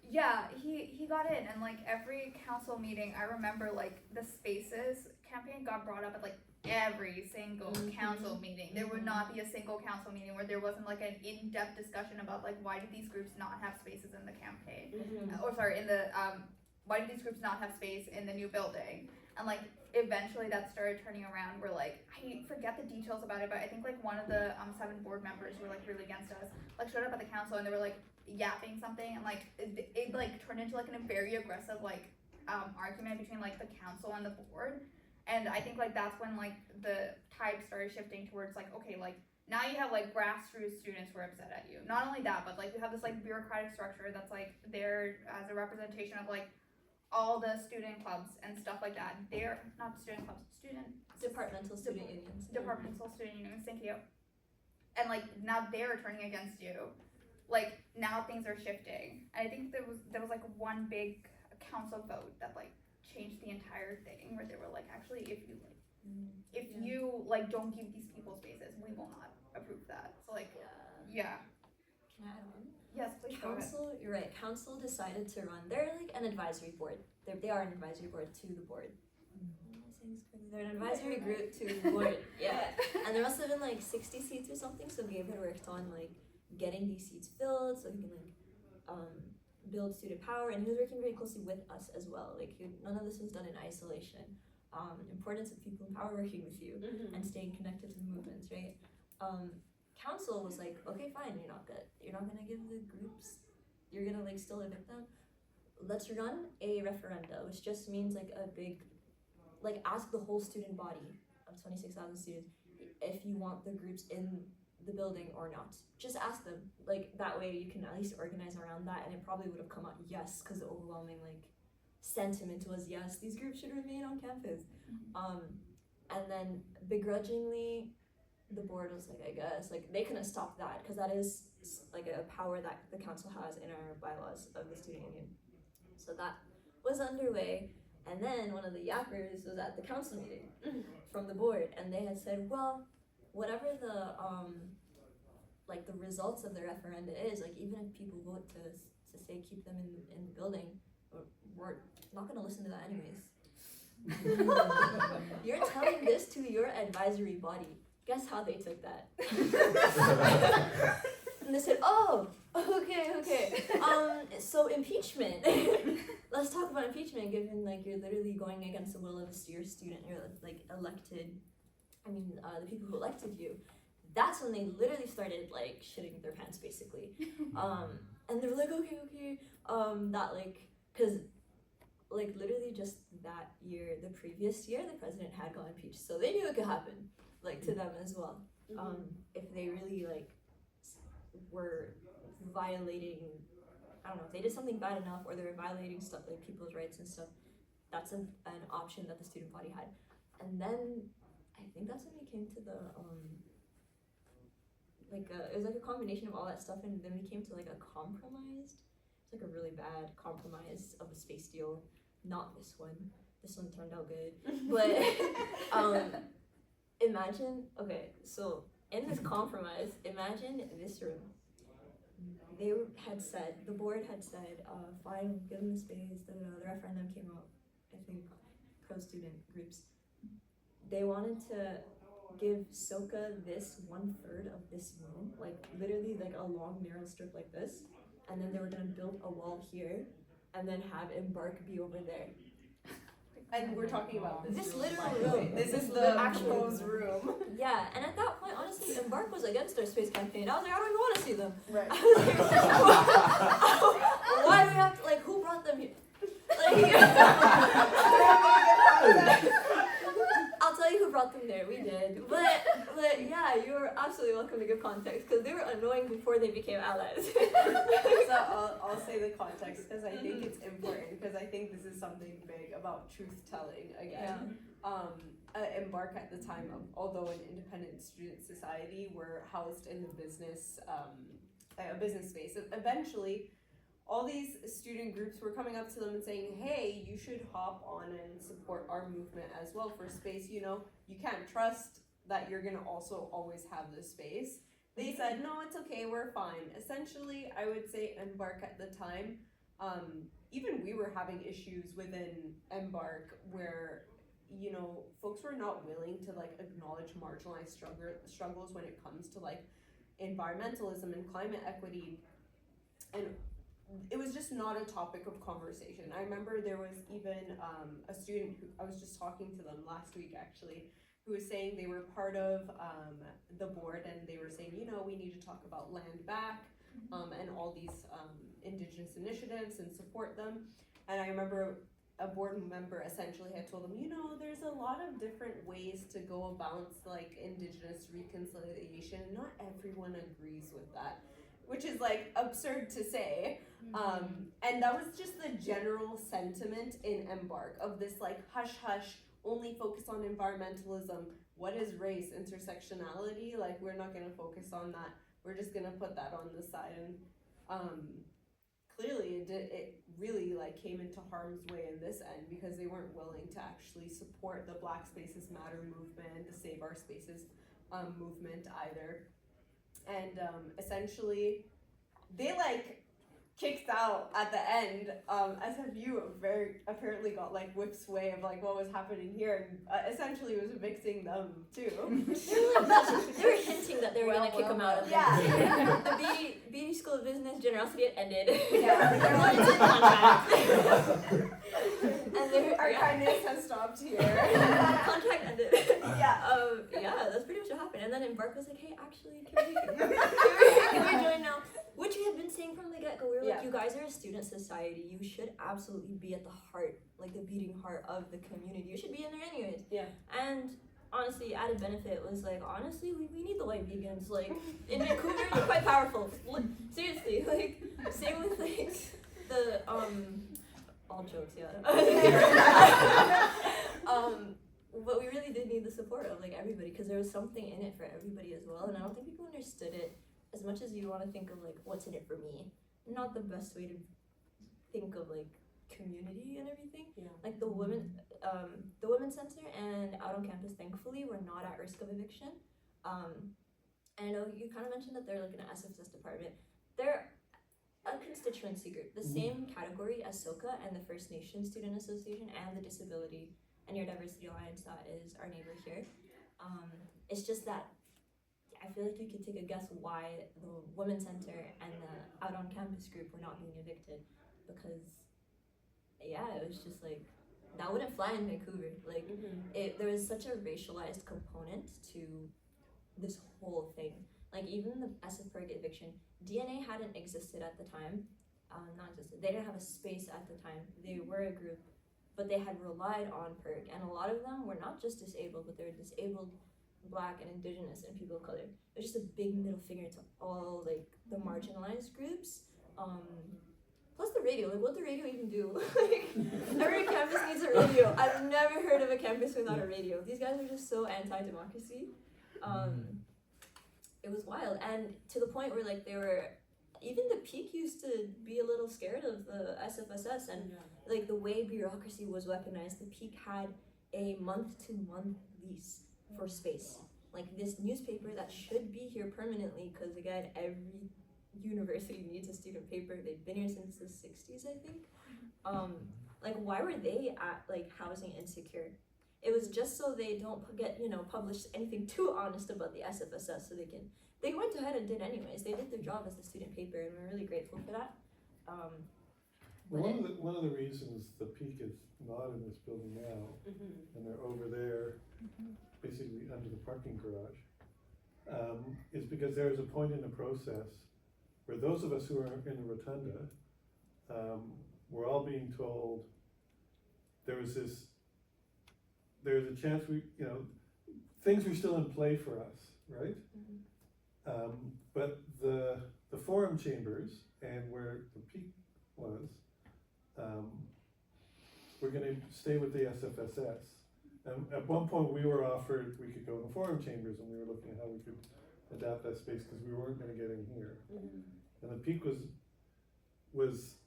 Yeah, he got in, and like every council meeting, I remember like the Spaces campaign got brought up at like every single council meeting. There would not be a single council meeting where there wasn't like an in-depth discussion about like why did these groups not have spaces in the campaign, why did these groups not have space in the new building? And like eventually that started turning around. We're like, I forget the details about it, but I think like one of the 7 board members who were like really against us like showed up at the council, and they were like yapping something, and like it like turned into like a very aggressive like argument between like the council and the board. And I think like that's when like the tide started shifting towards like, okay, like now you have like grassroots students who are upset at you. Not only that, but like you have this like bureaucratic structure that's like there as a representation of like all the student clubs and stuff like that. They're not student clubs, Departmental student unions. Departmental student unions, thank you. And like now they're turning against you. Like now things are shifting. And I think there was like one big council vote that like changed the entire thing, where they were like, actually if you like don't give these people spaces, we will not approve that. So like, Yeah. yeah. Can I add on? Yes, please go ahead. Council, you're right. Council decided to run. They're like an advisory board. They are an advisory board to the board. Am I saying this correctly? They're an advisory group to the board. Yeah. And there must have been like 60 seats or something. So Gabe had worked on like getting these seats filled so he can like build student power. And he was working very closely with us as well. Like none of this was done in isolation. Importance of people in power working with you and staying connected to the movements, right? Council was like, okay, fine, you're not gonna give the groups, you're gonna like still evict them. Let's run a referenda, which just means like a big, like ask the whole student body of 26,000 students if you want the groups in the building or not. Just ask them. Like that way you can at least organize around that, and it probably would have come out yes, because the overwhelming like sentiment was yes, these groups should remain on campus. And then begrudgingly the board was like, I guess like they couldn't stop that because that is like a power that the council has in our bylaws of the student union. So that was underway, and then one of the yappers was at the council meeting from the board, and they had said, well, whatever the like the results of the referenda is, like even if people vote to say keep them in the building, we're not going to listen to that anyways. You're telling this to your advisory body. Guess how they took that? And they said, oh, okay. So impeachment. Let's talk about impeachment, given like you're literally going against the will of your student. You're like elected, the people who elected you. That's when they literally started like shitting their pants basically. And they were like, okay. That like, cause like literally just that year, the previous year, the president had got impeached. So they knew it could happen, like to them as well. If they really like were violating, I don't know, if they did something bad enough or they were violating stuff like people's rights and stuff, that's an option that the student body had. And then I think that's when we came to the it was like a combination of all that stuff, and then we came to like a compromised, it's like a really bad compromise of a space deal. Not this one. This one turned out good. But imagine, okay, so in this compromise, imagine this room. They had said, the board had said, fine, give them the space, the referendum came out, I think, pro-student groups. They wanted to give SOCA this 1/3 of this room, like literally like a long narrow strip like this, and then they were gonna build a wall here, and then have Embark be over there. And we're talking about this room, literal room. This is the actual room. Yeah, and at that point, honestly, Embark was against our space campaign. I was like, I don't even want to see them. Right. Why do we have to, like, who brought them here? Like, I'll tell you who brought them there. We did. But yeah, you're absolutely welcome to give context because they were annoying before they became allies. So I'll say the context because I think it's important because I think this is something big about truth telling again. Embark at the time, although an independent student society, were housed in the business, a business space. Eventually, all these student groups were coming up to them and saying, hey, you should hop on and support our movement as well for space. You know, you can't trust that you're going to also always have this space. They said, no, it's okay, we're fine. Essentially, I would say Embark at the time, even we were having issues within Embark where, you know, folks were not willing to like acknowledge marginalized struggles when it comes to like environmentalism and climate equity. And it was just not a topic of conversation. I remember there was even a student who I was just talking to them last week actually, who was saying they were part of the board, and they were saying, you know, we need to talk about land back and all these indigenous initiatives and support them. And I remember a board member essentially had told them, you know, there's a lot of different ways to go about like indigenous reconciliation. Not everyone agrees with that, which is like absurd to say. And that was just the general sentiment in Embark of this like hush hush, only focus on environmentalism. What is race, intersectionality? Like, we're not gonna focus on that. We're just gonna put that on the side. And clearly it really like came into harm's way in this end because they weren't willing to actually support the Black Spaces Matter movement, the Save Our Spaces movement either. and essentially they like kicked out at the end. SFU apparently got like whipped sway of like what was happening here, and essentially was evicting them too. They were hinting that they were gonna kick them out of the BD School of Business Generosity had ended. And our kindness has stopped here. Contract ended. Yeah. That's pretty much what happened. And then Embark was like, hey, actually, can we join now? Which we had been saying from the get-go. We were like, you guys are a student society. You should absolutely be at the heart, like the beating heart of the community. You should be in there anyways. Yeah. And honestly, added benefit was like, honestly, we need the white vegans. Like, in Vancouver, they're quite powerful. Seriously, like, same with like the, all jokes, but we really did need the support of like everybody, because there was something in it for everybody as well, and I don't think people understood it as much as you want to think of like what's in it for me. Not the best way to think of like community and everything. Yeah. Like the women's center and out on campus, thankfully, were not at risk of eviction. And I know you kind of mentioned that they're like an SFSS department. They're a constituency group, the same category as SOCA and the First Nations Student Association and the Disability and Neurodiversity Alliance that is our neighbor here. It's just that I feel like you could take a guess why the Women's Center and the Out on Campus group were not being evicted, because it was just like, that wouldn't fly in Vancouver. Like, there was such a racialized component to this whole thing. Like, even the SFPERG eviction, DNA hadn't existed at the time. They didn't have a space at the time. They were a group, but they had relied on PERG, and a lot of them were not just disabled, but they were disabled, Black and Indigenous and people of color. It was just a big middle finger to all like the marginalized groups. Plus the radio, like what the radio even do? Like, every campus needs a radio. I've never heard of a campus without a radio. These guys are just so anti-democracy. It was wild, and to the point where like they were, even the peak used to be a little scared of the SFSS, and like the way bureaucracy was weaponized. The peak had a month-to-month lease for space. Like this newspaper that should be here permanently, because again, every university needs a student paper. They've been here since the 60s, I think. Like why were they at like housing insecure? It was just so they don't get, publish anything too honest about the SFSS, so they went ahead and did anyways. They did their job as the student paper, and we're really grateful for that. One of the reasons the peak is not in this building now, and they're over there, basically under the parking garage, is because there is a point in the process where those of us who are in the rotunda, we're all being told there's a chance things are still in play for us, right? But the forum chambers and where the peak was, we're gonna stay with the SFSS. At one point we were offered, we could go in the forum chambers, and we were looking at how we could adapt that space because we weren't gonna get in here. And the peak was,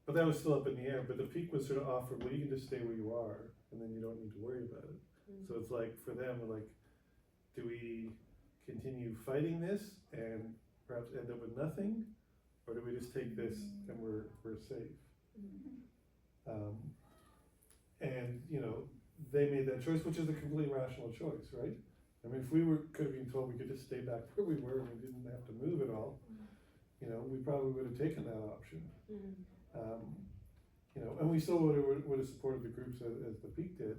but that was still up in the air, but the peak was sort of offered, well, you can just stay where you are, and then you don't need to worry about it. So it's like, for them, we're like, do we continue fighting this and perhaps end up with nothing? Or do we just take this and we're safe? And they made that choice, which is a completely rational choice, right? I mean, if we could have been told we could just stay back where we were and we didn't have to move at all, we probably would have taken that option. And we still would have supported the groups as the peak did,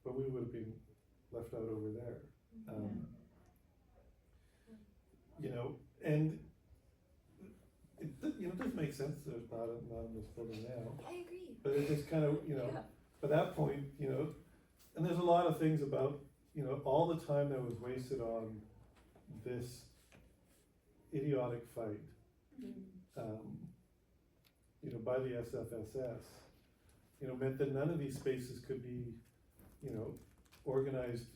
but we would have been left out over there. And it does make sense that it's not in this building now. I agree. But it just kind of, by that point, and there's a lot of things about, all the time that was wasted on this idiotic fight, by the SFSS, meant that none of these spaces could be, organized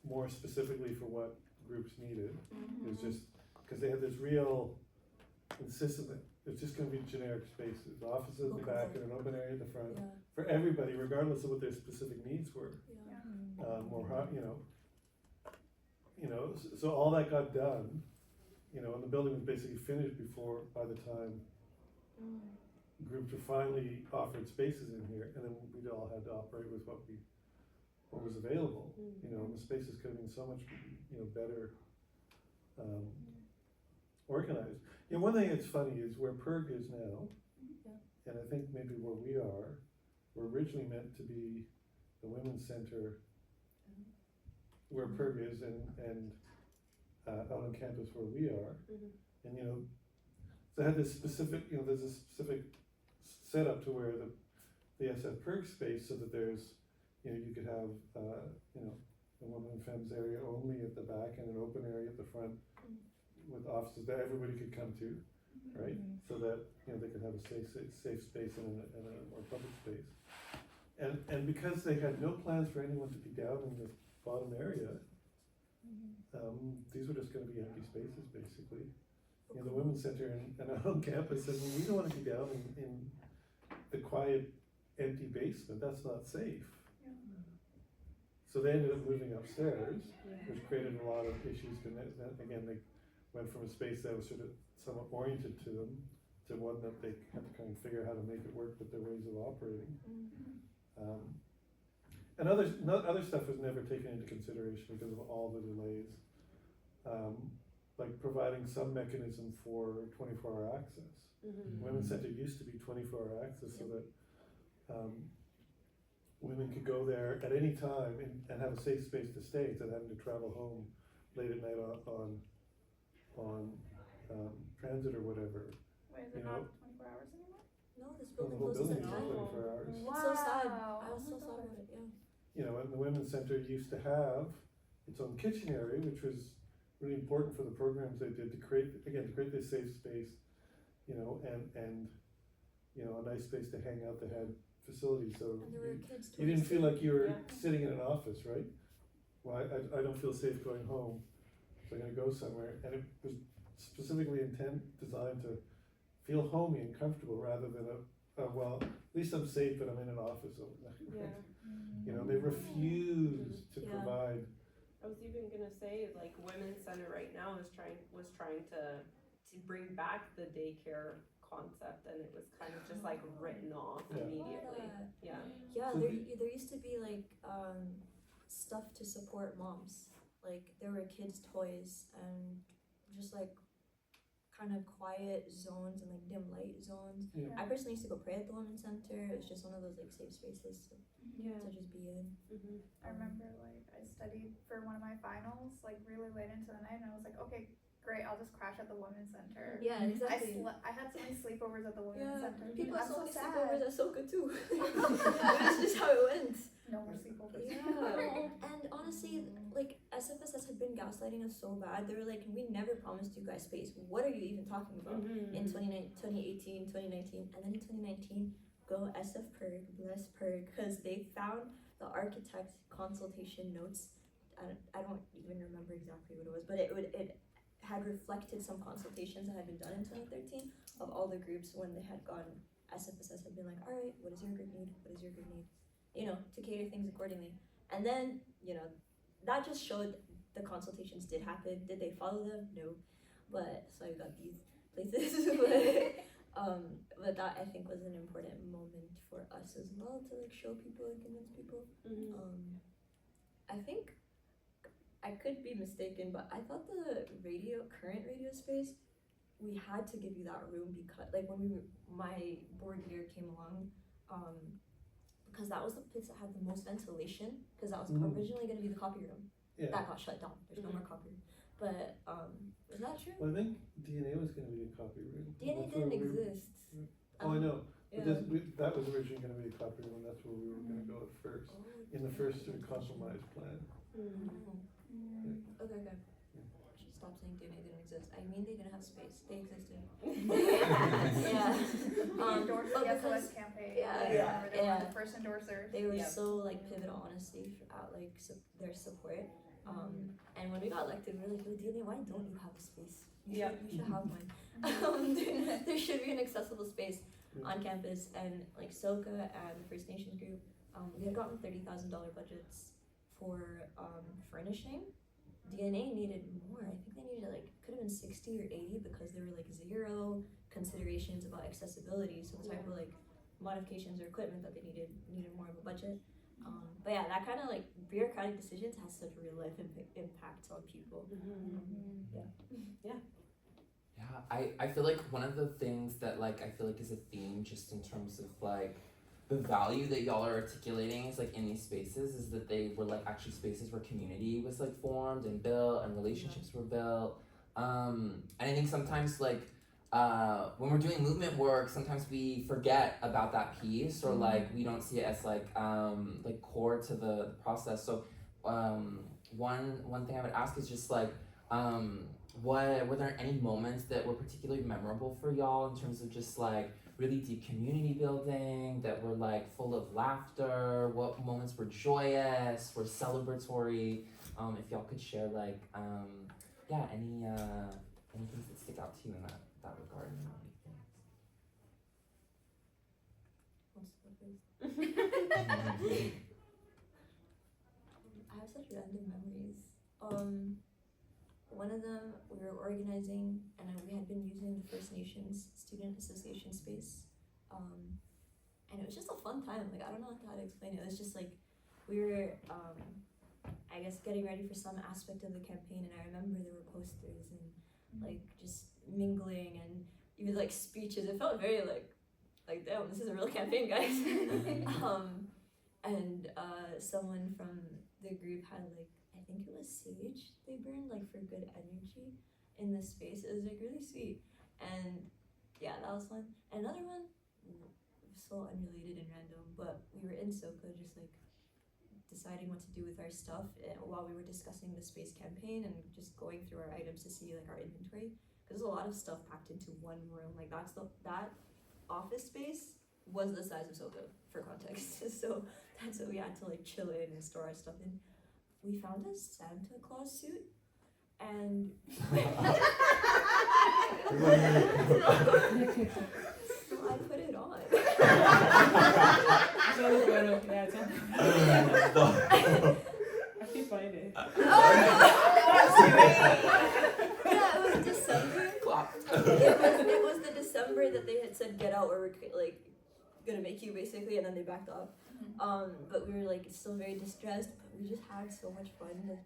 more specifically for what groups needed. It was just, because they had this real insistence that it's just gonna be generic spaces, offices in the back and an open area at the front, for everybody, regardless of what their specific needs were. Or how, so all that got done, you know, and the building was basically finished by the time groups were finally offered spaces in here, and then we all had to operate with what was available, you know, and the spaces could have been so much, you know, better, organized. You know, one thing that's funny is where PERG is now, and I think maybe where we are, were originally meant to be the Women's Center where PERG is and out on campus where we are. And, you know, so I had this specific, you know, there's a specific setup to where the SF PERG space so that there's, you know, you could have, you know, a women and femmes area only at the back and an open area at the front with offices that everybody could come to, right? So that, you know, they could have a safe space and a more public space. And because they had no plans for anyone to be down in this bottom area, these were just gonna be empty spaces, basically. You know, the Women's Center and out on campus said, well, we don't wanna be down in the quiet, empty basement, that's not safe. So they ended up moving upstairs, which created a lot of issues, and then again, they went from a space that was sort of somewhat oriented to them, to one that they had to kind of figure out how to make it work with their ways of operating. And other stuff was never taken into consideration because of all the delays. Like providing some mechanism for 24-hour access. Women's Center used to be 24-hour access so that women could go there at any time and have a safe space to stay instead of having to travel home late at night on transit or whatever. Wait, is it not 24 hours anymore? No, this The building whole closes building at is 9. 24 hours. It's so sad. I was so sad about it, yeah. You know, and the Women's Center used to have its own kitchen area, which was really important for the programs they did to create this safe space, you know, and you know, a nice space to hang out. They had facilities, so And there were kids you didn't feel too. like you were sitting in an office, right? Well, I don't feel safe going home, so I'm gonna go somewhere, and it was specifically designed to feel homey and comfortable rather than well, at least I'm safe, but I'm in an office over there. You know, they refuse to provide. I was even gonna say, like, Women's Center right now was trying to bring back the daycare concept, and it was kind of just like written off immediately. Yeah. Yeah, So there used to be like stuff to support moms. Like there were kids' toys and just like kind of quiet zones and like dim light zones. Yeah. I personally used to go pray at the Women's Center. It was just one of those like safe spaces to just be in. I remember like I studied for one of my finals like really late into the night, and I was like, okay, great, I'll just crash at the Women's Center. Yeah, exactly. I had so many sleepovers at the Women's Center. People I'm saw so me sad. sleepovers at Soka too. That's just how it went. No more sleepovers. Yeah, and honestly, like SFSS had been gaslighting us so bad. They were like, we never promised you guys space. What are you even talking about? In 2018, 2019, and then in 2019, go SF PERG, bless PERG, because they found the architect's consultation notes. I don't even remember exactly what it was, but it had reflected some consultations that had been done in 2013 of all the groups when they had gone. SFSS had been like, all right, what does your group need? What does your group need? You know, to cater things accordingly. And then, you know, that just showed the consultations did happen. Did they follow them? No. But so I got these places. But that I think was an important moment for us as well to like show people and convince people. I think I could be mistaken, but I thought the current radio space, we had to give you that room because like when my board year came along, because that was the place that had the most ventilation, because that was originally going to be the copy room. Yeah. That got shut down. There's no more copy room. But is that true? Well, I think DNA was going to be a copy room. DNA That's where didn't we were- exist. Oh, I know. Yeah. But that was originally going to be a copy room, and that's where we were going to go at first, in the first sort of compromise plan. Okay. Should stop saying DNA didn't exist. I mean they didn't have space. They existed. Yeah. Endorsed but the because- SOS campaign. yeah, I remember they were yeah. the first endorsers. They were so like pivotal, honestly, at like their support. And when we got elected, we were like, yo, DNA, why don't you have a space? You should have one. There should be an accessible space on campus, and like SOCA and the First Nations group, we had gotten $30,000 budgets for furnishing DNA needed more. I think they needed like could have been 60 or 80 because there were like zero considerations about accessibility. So the type of like modifications or equipment that they needed more of a budget. But yeah, that kind of like bureaucratic decisions has such real life impact on people. I feel like one of the things that like I feel like is a theme just in terms of like the value that y'all are articulating is like in these spaces is that they were like actually spaces where community was like formed and built and relationships were built. And I think sometimes like when we're doing movement work, sometimes we forget about that piece or like we don't see it as like core to the process. So one thing I would ask is just like were there any moments that were particularly memorable for y'all in terms of just like really deep community building that were like full of laughter? What moments were joyous, were celebratory? If y'all could share like any things that stick out to you in that regard. I have such random memories. One of them, we were organizing, and we had been using the First Nations Student Association space, and it was just a fun time. Like I don't know how to explain it. It was just like we were, I guess, getting ready for some aspect of the campaign, and I remember there were posters and like just mingling and even like speeches. It felt very like damn, this is a real campaign, guys. And someone from the group had like, I think it was sage they burned like for good energy in the space. It was like really sweet, and yeah, that was fun. And another one, so unrelated and random, but we were in SoCo just like deciding what to do with our stuff while we were discussing the space campaign and just going through our items to see like our inventory, because there's a lot of stuff packed into one room. Like that office space was the size of SoCo for context. So that's what we had to like chill in and store our stuff in. We found a Santa Claus suit, and so I put it on. I can find it. Yeah, it was December. It was the December that they had said get out or we're like gonna make you basically, and then they backed off. But we were like still very distressed, but we just had so much fun.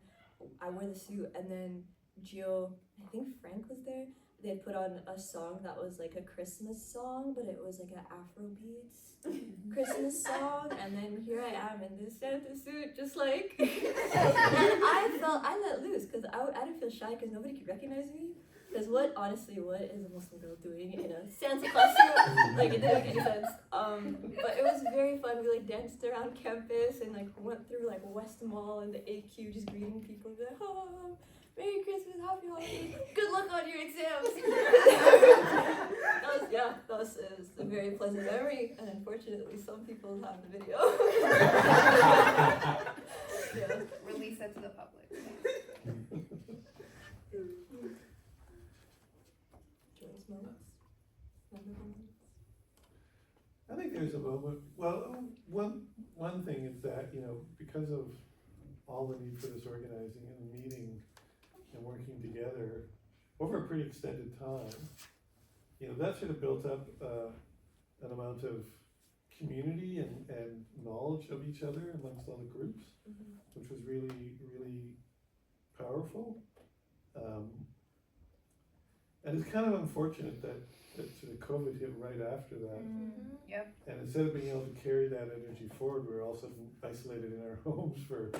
I wore the suit, and then Gio, I think Frank was there. They had put on a song that was like a Christmas song, but it was like an Afrobeats Christmas song. And then here I am in this Santa suit, just like, and I let loose because I didn't feel shy because nobody could recognize me. Because what is a Muslim girl doing in a Santa Claus suit? Like, it didn't make any sense. But it was very fun. We like danced around campus and like went through like West Mall and the AQ, just greeting people. Be like, oh, Merry Christmas, Happy Holidays, good luck on your exams. That was a very pleasant memory, and unfortunately, some people have the video. Yeah. Release it to the public. Joyous moments. Memorable moments. I think there's a moment, well, one thing is that, because of all the need for this organizing and meeting and working together over a pretty extended time, that sort of built up an amount of community and knowledge of each other amongst all the groups, which was really, really powerful. And it's kind of unfortunate that sort of COVID hit right after that. Yep. And instead of being able to carry that energy forward, we're all suddenly isolated in our homes for,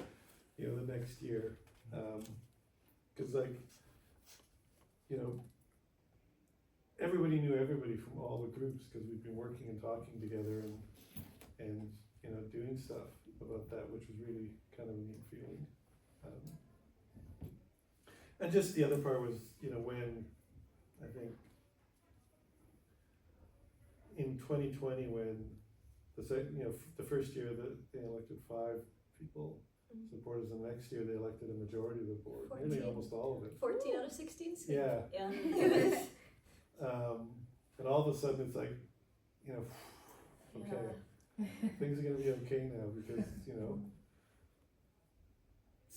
the next year. 'Cause everybody knew everybody from all the groups because we've been working and talking together and doing stuff about that, which was really kind of a neat feeling. And just the other part was, when I think in 2020 when the first year that they elected 5 people supporters, and the next year they elected a majority of the board, nearly 14. almost all of it. 14 out of 16. Yeah. Yeah. And all of a sudden it's like, okay, things are gonna be okay now because,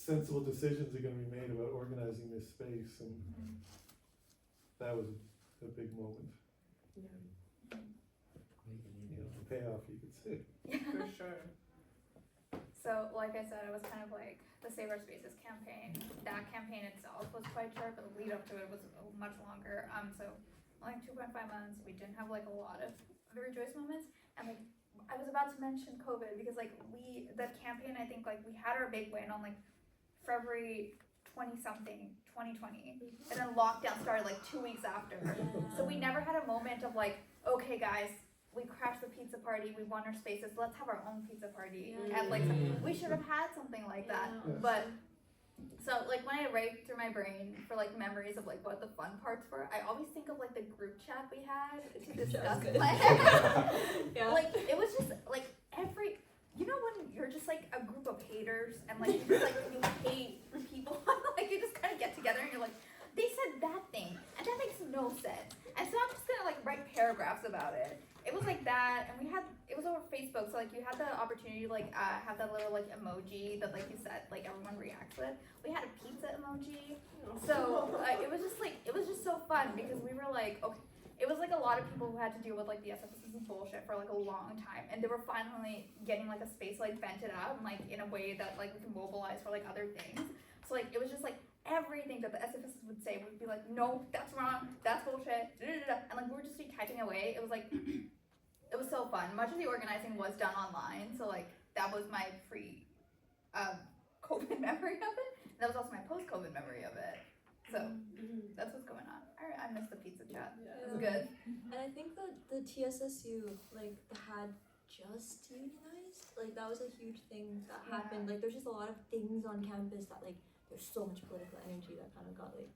sensible decisions are gonna be made about organizing this space, and that was a big moment. Yeah, You know, the payoff, you could say. for sure. So, like I said, it was kind of like the Save Our Spaces campaign. That campaign itself was quite short, but the lead up to it was much longer. So like 2.5 months, we didn't have like a lot of very joyous moments. And like I was about to mention COVID because like that campaign, I think like we had our big win on like February 20-something, 2020, and then lockdown started like 2 weeks after. So we never had a moment of like, okay guys, we crashed the pizza party, we won our spaces, let's have our own pizza party. And like, we should have had something like that. But, so like when I write through my brain for like memories of like what the fun parts were, I always think of like the group chat we had to discuss plans. Like, it was just like you know when you're just like a group of haters and like you just like, you hate people, like you just kind of get together and you're like, they said that thing, and that makes no sense. And so I'm just gonna like write paragraphs about it. It was like that, and it was over Facebook, so like you had the opportunity to like have that little like emoji that like you said like everyone reacts with. We had a pizza emoji, so it was just so fun because we were like, okay, it was like a lot of people who had to deal with like the SFS's bullshit for like a long time, and they were finally getting like a space like vented out and like in a way that like we can mobilize for like other things. So like it was just like everything that the SFSs would say would be like, no, that's wrong, that's bullshit, and like we were just typing away. It was like it was so fun. Much of the organizing was done online, so like that was my pre COVID memory of it. And that was also my post COVID memory of it. So that's what's going on. I missed the pizza chat. It was good. And I think that the TSSU like had just unionized. Like that was a huge thing that happened. Like there's just a lot of things on campus that like there's so much political energy that kind of got like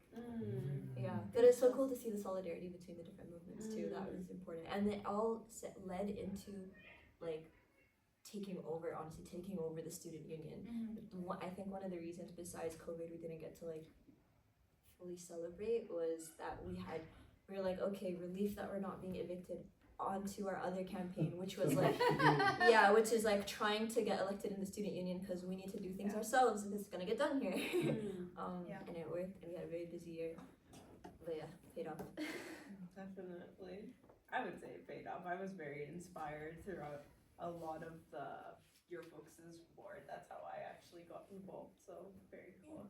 but it's so cool to see the solidarity between the different movements too. That was important, and it all led into like taking over the student union. I think one of the reasons besides COVID we didn't get to like fully celebrate was that we were like, okay, relief that we're not being evicted onto our other campaign, which was like which is like trying to get elected in the student union because we need to do things ourselves if it's gonna get done here. And it worked, and we had a very busy year, but paid off. Definitely, I would say it paid off. I was very inspired throughout a lot of your folks' board. That's how I actually got involved, so very cool.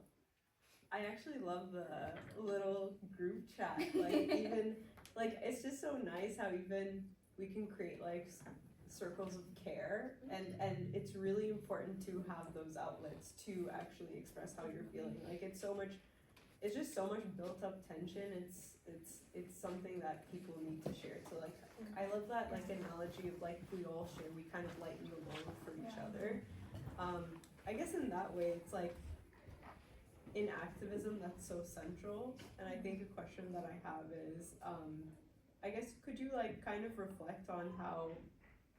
I actually love the little group chat, like even, like it's just so nice how even we can create like circles of care, and it's really important to have those outlets to actually express how you're feeling. Like it's just so much built up tension. It's something that people need to share. So like, I love that like analogy of like we all share, we kind of lighten the load for each other. I guess in that way, it's like, in activism, that's so central. And I think a question that I have is, I guess, could you like kind of reflect on how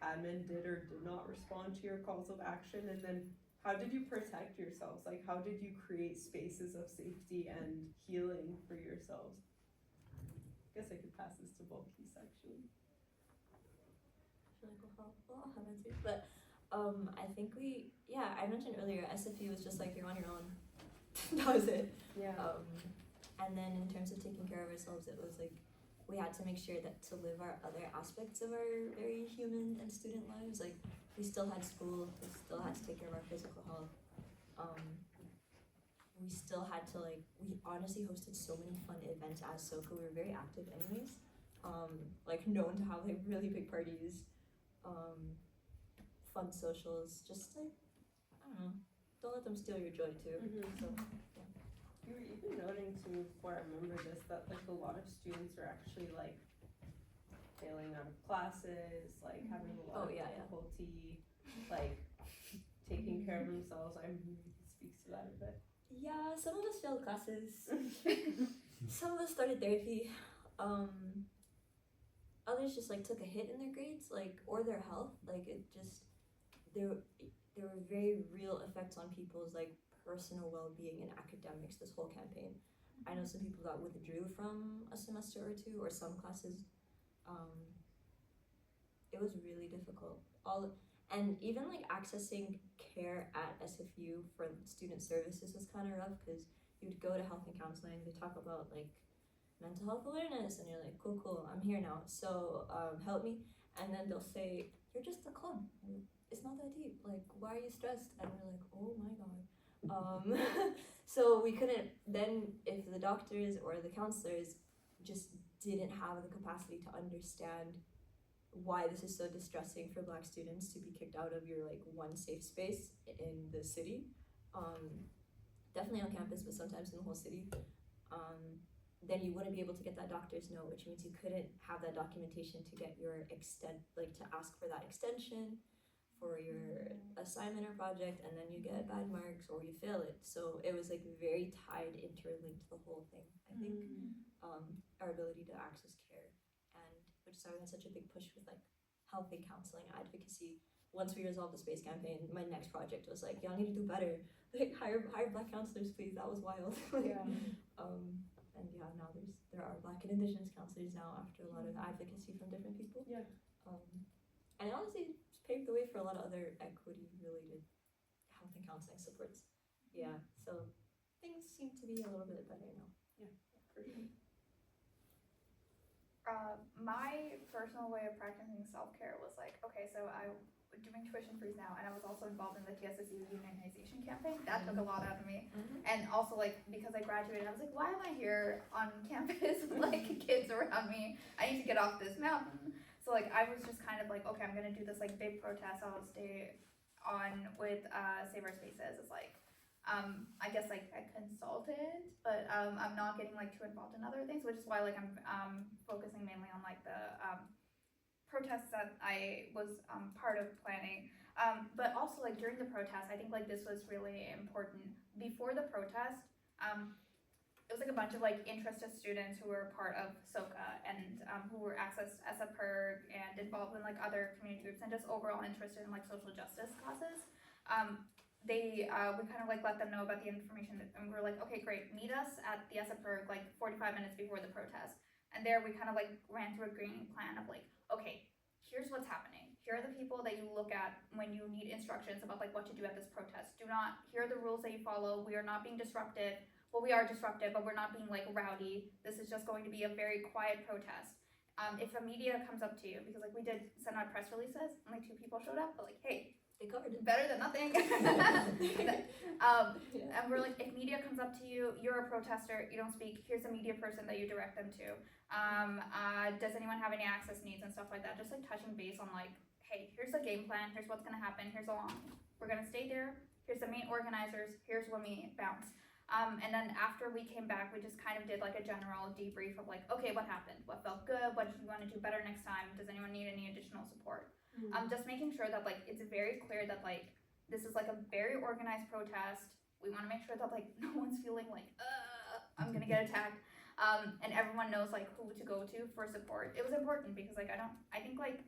admin did or did not respond to your calls of action, and then how did you protect yourselves? Like, how did you create spaces of safety and healing for yourselves? I guess I could pass this to both keys actually. I'll have answers, but I think I mentioned earlier, SFU was just like you're on your own. That was it. And then in terms of taking care of ourselves, it was like we had to make sure that to live our other aspects of our very human and student lives, like we still had school, we still had to take care of our physical health. We still had to we honestly hosted so many fun events as SoCo. We were very active anyways, like known to have like really big parties, fun socials, just like, I don't know, don't let them steal your joy too. So you were even noting too, before I remember this, that like a lot of students are actually like failing out of classes, like having a lot of difficulty, like taking care of themselves. I really speaks to that a bit. Yeah, some of us failed classes. Some of us started therapy. Others just like took a hit in their grades, like, or their health. Like it just, there were very real effects on people's like personal well-being and academics this whole campaign. I know some people that withdrew from a semester or two or some classes. It was really difficult. And even like accessing care at SFU for student services was kind of rough because you would go to health and counseling, they talk about like mental health awareness, and you're like, cool, I'm here now, so help me. And then they'll say, you're just a club, it's not that deep, like why are you stressed? And we're like, oh my god. So we couldn't then, if the doctors or the counselors just didn't have the capacity to understand why this is so distressing for Black students to be kicked out of your like one safe space in the city, definitely on campus, but sometimes in the whole city, then you wouldn't be able to get that doctor's note, which means you couldn't have that documentation to get your to ask for that extension for your assignment or project, and then you get bad marks or you fail it. So it was like very tied, interlinked, the whole thing. I think our ability to access care, and which is why we had such a big push with like health and counseling advocacy. Once we resolved the space campaign, my next project was like, y'all need to do better. Like hire Black counselors, please. That was wild. And yeah, now there are Black and Indigenous counselors now after a lot of advocacy from different people. Yeah. And it honestly paved the way for a lot of other equity-related health and counseling supports. Yeah, so things seem to be a little bit better now. Yeah, for sure. My personal way of practicing self-care was like, okay, so I'm doing tuition freeze now, and I was also involved in the TSSU unionization campaign. That took a lot out of me. And also like, because I graduated, I was like, why am I here on campus with like kids around me? I need to get off this mountain. So like, I was just kind of like, okay, I'm gonna do this like big protest. I'll stay on with Save Our Spaces. It's like, I guess like a consultant, but I'm not getting like too involved in other things, which is why like I'm focusing mainly on like the protests that I was part of planning. But also like during the protest, I think like this was really important. Before the protest, it was like a bunch of like interested students who were part of SOCA and who were accessed as a PERG and involved in like other community groups and just overall interested in like social justice causes. We kind of like let them know about the information, and we were like, okay, great, meet us at the SFPERG like 45 minutes before the protest. And there we kind of like ran through a greening plan of like, okay, here's what's happening. Here are the people that you look at when you need instructions about like what to do at this protest. Here are the rules that you follow. We are not being disruptive. Well, we are disruptive, but we're not being like rowdy. This is just going to be a very quiet protest. If a media comes up to you, because like we did send out press releases, only 2 people showed up, but like, hey, They covered it. better than nothing. And we're like, if media comes up to you, you're a protester, you don't speak, here's a media person that you direct them to. Does anyone have any access needs and stuff like that? Just like touching base on like, hey, here's the game plan, here's what's gonna happen, here's we're gonna stay there, here's the main organizers, here's when we bounce. And then after we came back, we just kind of did like a general debrief of like, okay, what happened? What felt good? What did you want to do better next time? Does anyone need any additional support? Just making sure that like it's very clear that like this is like a very organized protest. We want to make sure that like no one's feeling like I'm gonna get attacked, and everyone knows like who to go to for support. It was important because like I think like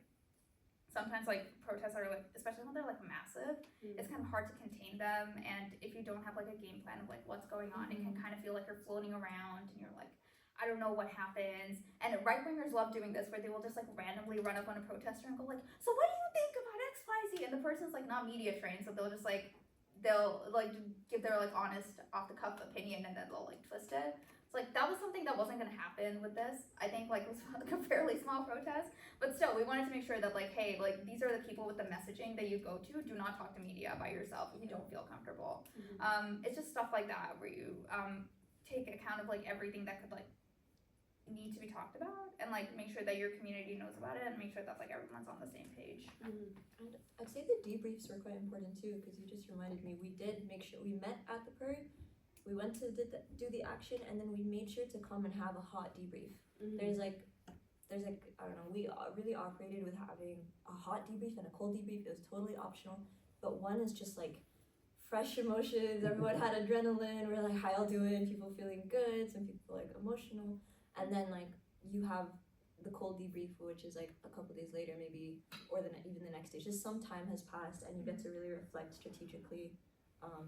sometimes like protests are like, especially when they're like massive, it's kind of hard to contain them, and if you don't have like a game plan of like what's going on, it can kind of feel like you're floating around and you're like, I don't know what happens. And right-wingers love doing this, where they will just like randomly run up on a protester and go like, so what do you think about XYZ? And the person's like not media trained, so they'll give their like honest off the cuff opinion, and then they'll like twist it. It's like that was something that wasn't gonna happen with this. I think like it was like a fairly small protest, but still we wanted to make sure that like, hey, like these are the people with the messaging that you go to. Do not talk to media by yourself if you don't feel comfortable. It's just stuff like that where you take account of like everything that could like need to be talked about, and like make sure that your community knows about it, and make sure that like everyone's on the same page. And I'd say the debriefs were quite important too, because you just reminded me, we did make sure we met at the PERG, we went to do the action, and then we made sure to come and have a hot debrief. There's like I don't know, we really operated with having a hot debrief and a cold debrief. It was totally optional, but one is just like fresh emotions, everyone had adrenaline, we're like, how y'all doing, people feeling good, some people like emotional. And then like you have the cold debrief, which is like a couple days later maybe, or even the next day. Just some time has passed and you get to really reflect strategically.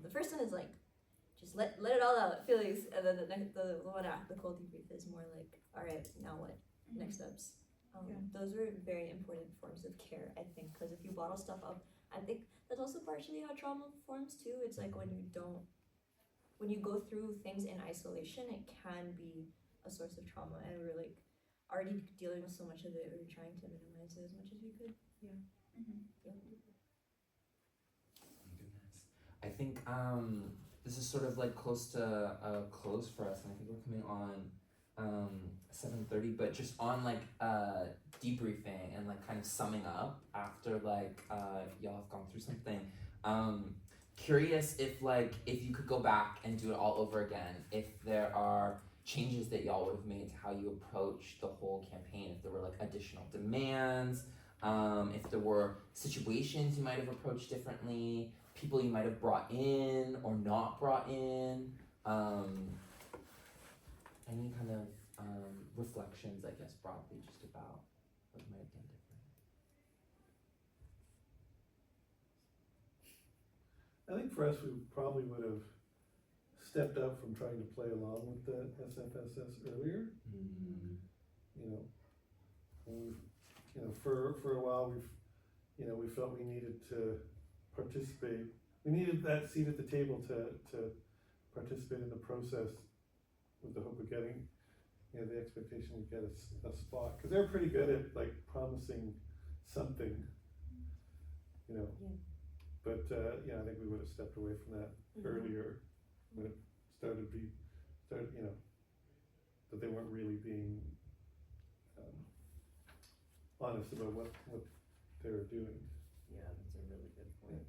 The first one is like just let it all out, feelings, and then the one after the cold debrief is more like, all right, now what? Next steps. Those are very important forms of care, I think, because if you bottle stuff up I think that's also partially how trauma forms too. It's like when you go through things in isolation, it can be a source of trauma, and we're like already dealing with so much of it. We're trying to minimize it as much as we could. Goodness. I think this is sort of like close to a close for us, and I think we're coming on 7:30, but just on like debriefing and like kind of summing up after like y'all have gone through something. Curious if you could go back and do it all over again, if there are changes that y'all would have made to how you approach the whole campaign, if there were like additional demands, if there were situations you might have approached differently, people you might have brought in or not brought in, any kind of reflections, I guess, broadly just about what might have been different. I think for us, we probably would have stepped up from trying to play along with the SFSS earlier. Mm-hmm. You know, and we've, you know, for a while we felt we needed to participate. We needed that seat at the table to participate in the process with the hope of getting, you know, the expectation we'd get a spot. Because they're pretty good at like promising something, you know. Yeah. But yeah, I think we would have stepped away from that earlier when it started, you know, that they weren't really being honest about what they were doing. Yeah, that's a really good point.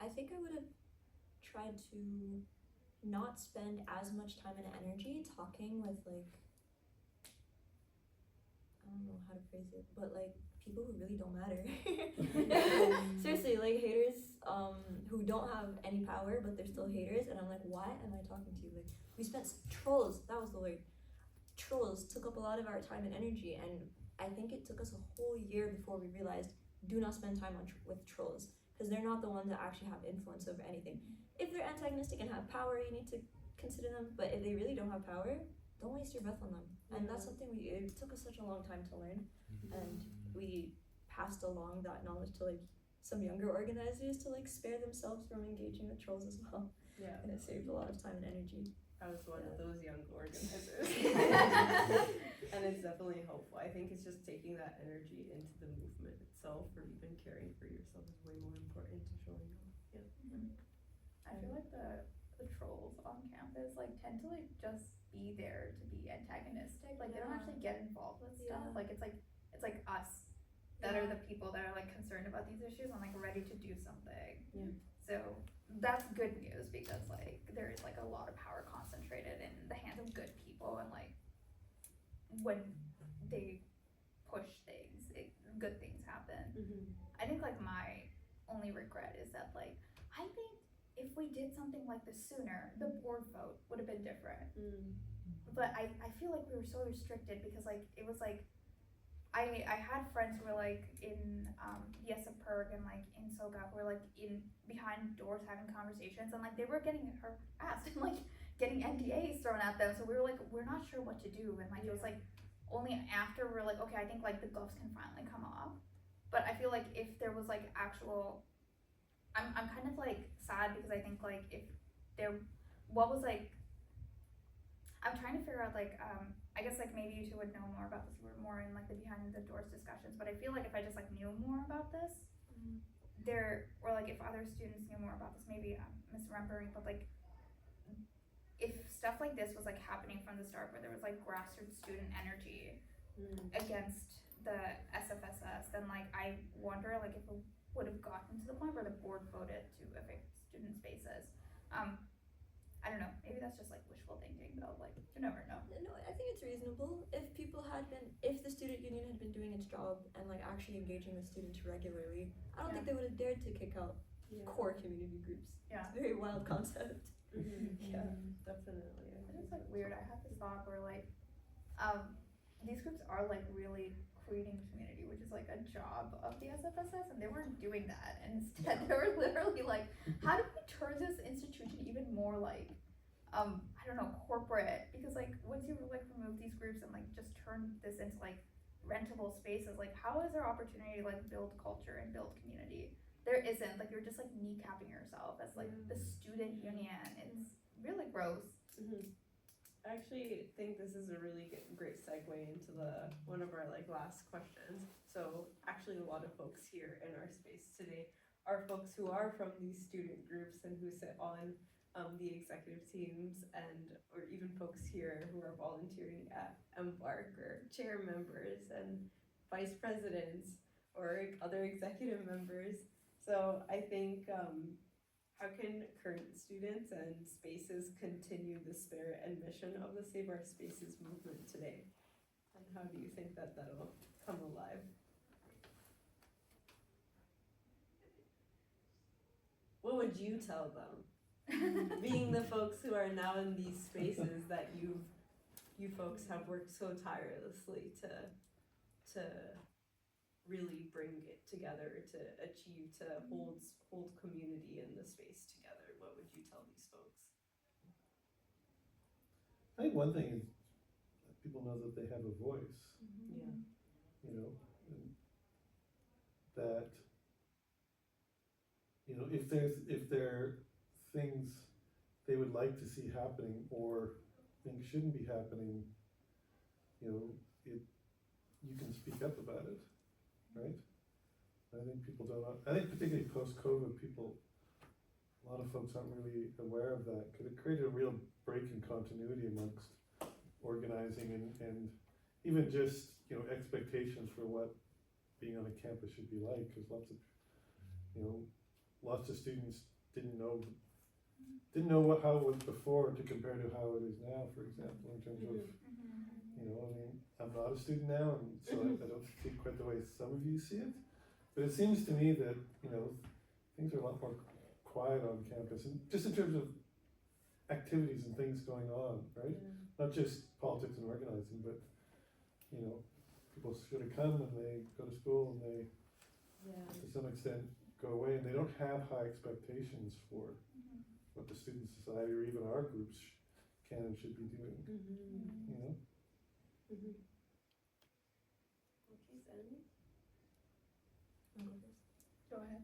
I think I would have tried to not spend as much time and energy talking with like, I don't know how to phrase it, but like people who really don't matter. Seriously, like haters who don't have any power but they're still haters, and I'm like, why am I talking to you? Like, we spent trolls, that was the word. Trolls took up a lot of our time and energy, and I think it took us a whole year before we realized, do not spend time with trolls, because they're not the ones that actually have influence over anything. If they're antagonistic and have power, you need to consider them, but if they really don't have power, don't waste your breath on them. And that's something it took us such a long time to learn, and we passed along that knowledge to like some younger organizers to like spare themselves from engaging with trolls as well. Yeah. And it saved a lot of time and energy. I was one of those young organizers. And it's definitely helpful. I think it's just taking that energy into the movement itself, or even caring for yourself, is way more important to showing up. Yeah. I feel like the trolls on campus like tend to like just be there to be antagonistic. Like they don't actually get involved with stuff. Like it's like us that are the people that are like concerned about these issues and like ready to do something. Yeah. So that's good news, because like there is like a lot of power concentrated in the hands of good people, and like when they push things, good things happen. I think like my only regret is that like I think if we did something like this sooner, the board vote would have been different. But I feel like we were so restricted because like it was like I had friends who were like in the SFPERG and like in SOGA who were like in behind doors having conversations, and like they were getting harassed and like getting NDAs thrown at them. So we were like, we're not sure what to do, and like it was like only after we were like, okay, I think like the gloves can finally come off. But I feel like if there was like actual, I'm kind of like sad because I think like if there, what was like, I'm trying to figure out like I guess like maybe you two would know more about this. You were more in like the behind the doors discussions, but I feel like if I just like knew more about this, there, or like if other students knew more about this, maybe I'm misremembering, but like if stuff like this was like happening from the start, where there was like grassroots student energy against the SFSS, then like I wonder like if it would have gotten to the point where the board voted to evict student spaces. I don't know, maybe that's just like wishful thinking though, like you never know. No, I think it's reasonable. If the student union had been doing its job and like actually engaging with students regularly, I don't think they would have dared to kick out core community groups. Yeah. It's a very wild concept. Yeah, definitely. It's like weird, I had this thought where like, these groups are like really creating community, which is like a job of the SFSS, and they weren't doing that, and instead they were literally like, how do we turn this institution even more like, I don't know, corporate, because like once you like remove these groups and like just turn this into like rentable spaces, like how is there opportunity to like build culture and build community? There isn't. Like you're just like kneecapping yourself as like the student union. It's really gross. I actually think this is a really great segue into one of our like last questions. So actually a lot of folks here in our space today are folks who are from these student groups and who sit on the executive teams, and or even folks here who are volunteering at Embark, or chair members and vice presidents or other executive members. So I think how can current students and spaces continue the spirit and mission of the Save Our Spaces movement today? And how do you think that that'll come alive? What would you tell them? Being the folks who are now in these spaces that you folks have worked so tirelessly to really bring it together, to achieve, to hold community in the space together. What would you tell these folks? I think one thing is that people know that they have a voice, Yeah. you know, and that, you know, if there are things they would like to see happening or things shouldn't be happening, you know, you can speak up about it, right? I think people don't, I think particularly post-COVID, a lot of folks aren't really aware of that, because it created a real break in continuity amongst organizing and even just, you know, expectations for what being on a campus should be like, because lots of students didn't know how it was before to compare to how it is now, for example, in terms of, you know, I mean, I'm not a student now, and so I don't see it quite the way some of you see it, but it seems to me that, you know, things are a lot more quiet on campus, and just in terms of activities and things going on, right? Not just politics and organizing, but, you know, people sort of come and they go to school and they, to some extent, go away, and they don't have high expectations for what the student society or even our groups can and should be doing, you know? Okay, Sandy? Go ahead.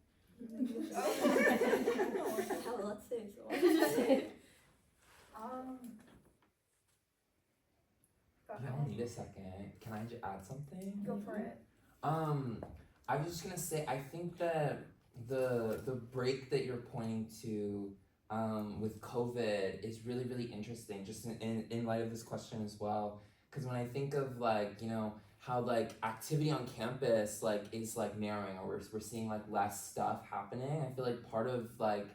I have a lot to say, so I'll just say it. Go Y'all ahead. need a second. Can I add something? Go for it. I was just gonna say, I think that the break that you're pointing to with COVID is really, really interesting, just in light of this question as well. Because when I think of like, you know, how like activity on campus like is like narrowing, or we're seeing like less stuff happening, I feel like part of like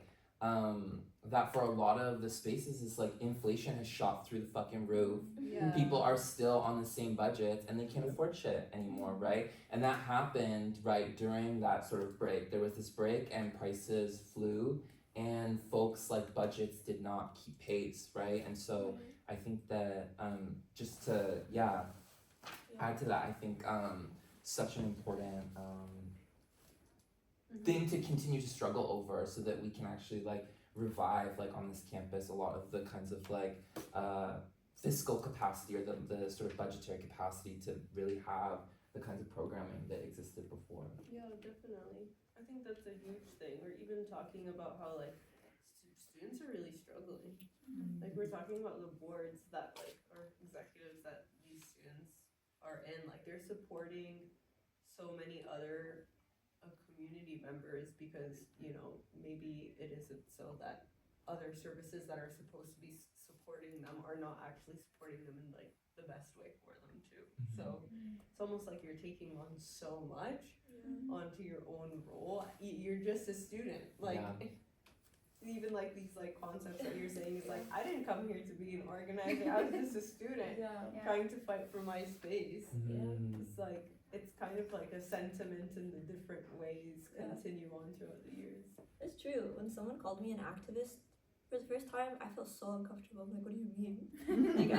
that for a lot of the spaces is like inflation has shot through the fucking roof. And people are still on the same budgets and they can't afford shit anymore, right? And that happened right during that sort of break. There was this break and prices flew, and folks like budgets did not keep pace, right? And so I think that just to add to that, I think such an important thing to continue to struggle over, so that we can actually like revive like on this campus a lot of the kinds of like fiscal capacity, or the sort of budgetary capacity to really have the kinds of programming that existed before. Yeah, definitely. I think that's a huge thing. We're even talking about how like students are really struggling. Like we're talking about the boards that like, or executives that these students are in, like they're supporting so many other community members because, you know, maybe it isn't so that other services that are supposed to be supporting them are not actually supporting them in like the best way for them too. So it's almost like you're taking on so much onto your own role. You're just a student, like even like these like concepts that you're saying is like, I didn't come here to be an organizer, I was just a student trying to fight for my space. It's like, it's kind of like a sentiment in the different ways continue on throughout the years. It's true. When someone called me an activist for the first time, I felt so uncomfortable. I'm like, what do you mean? Like,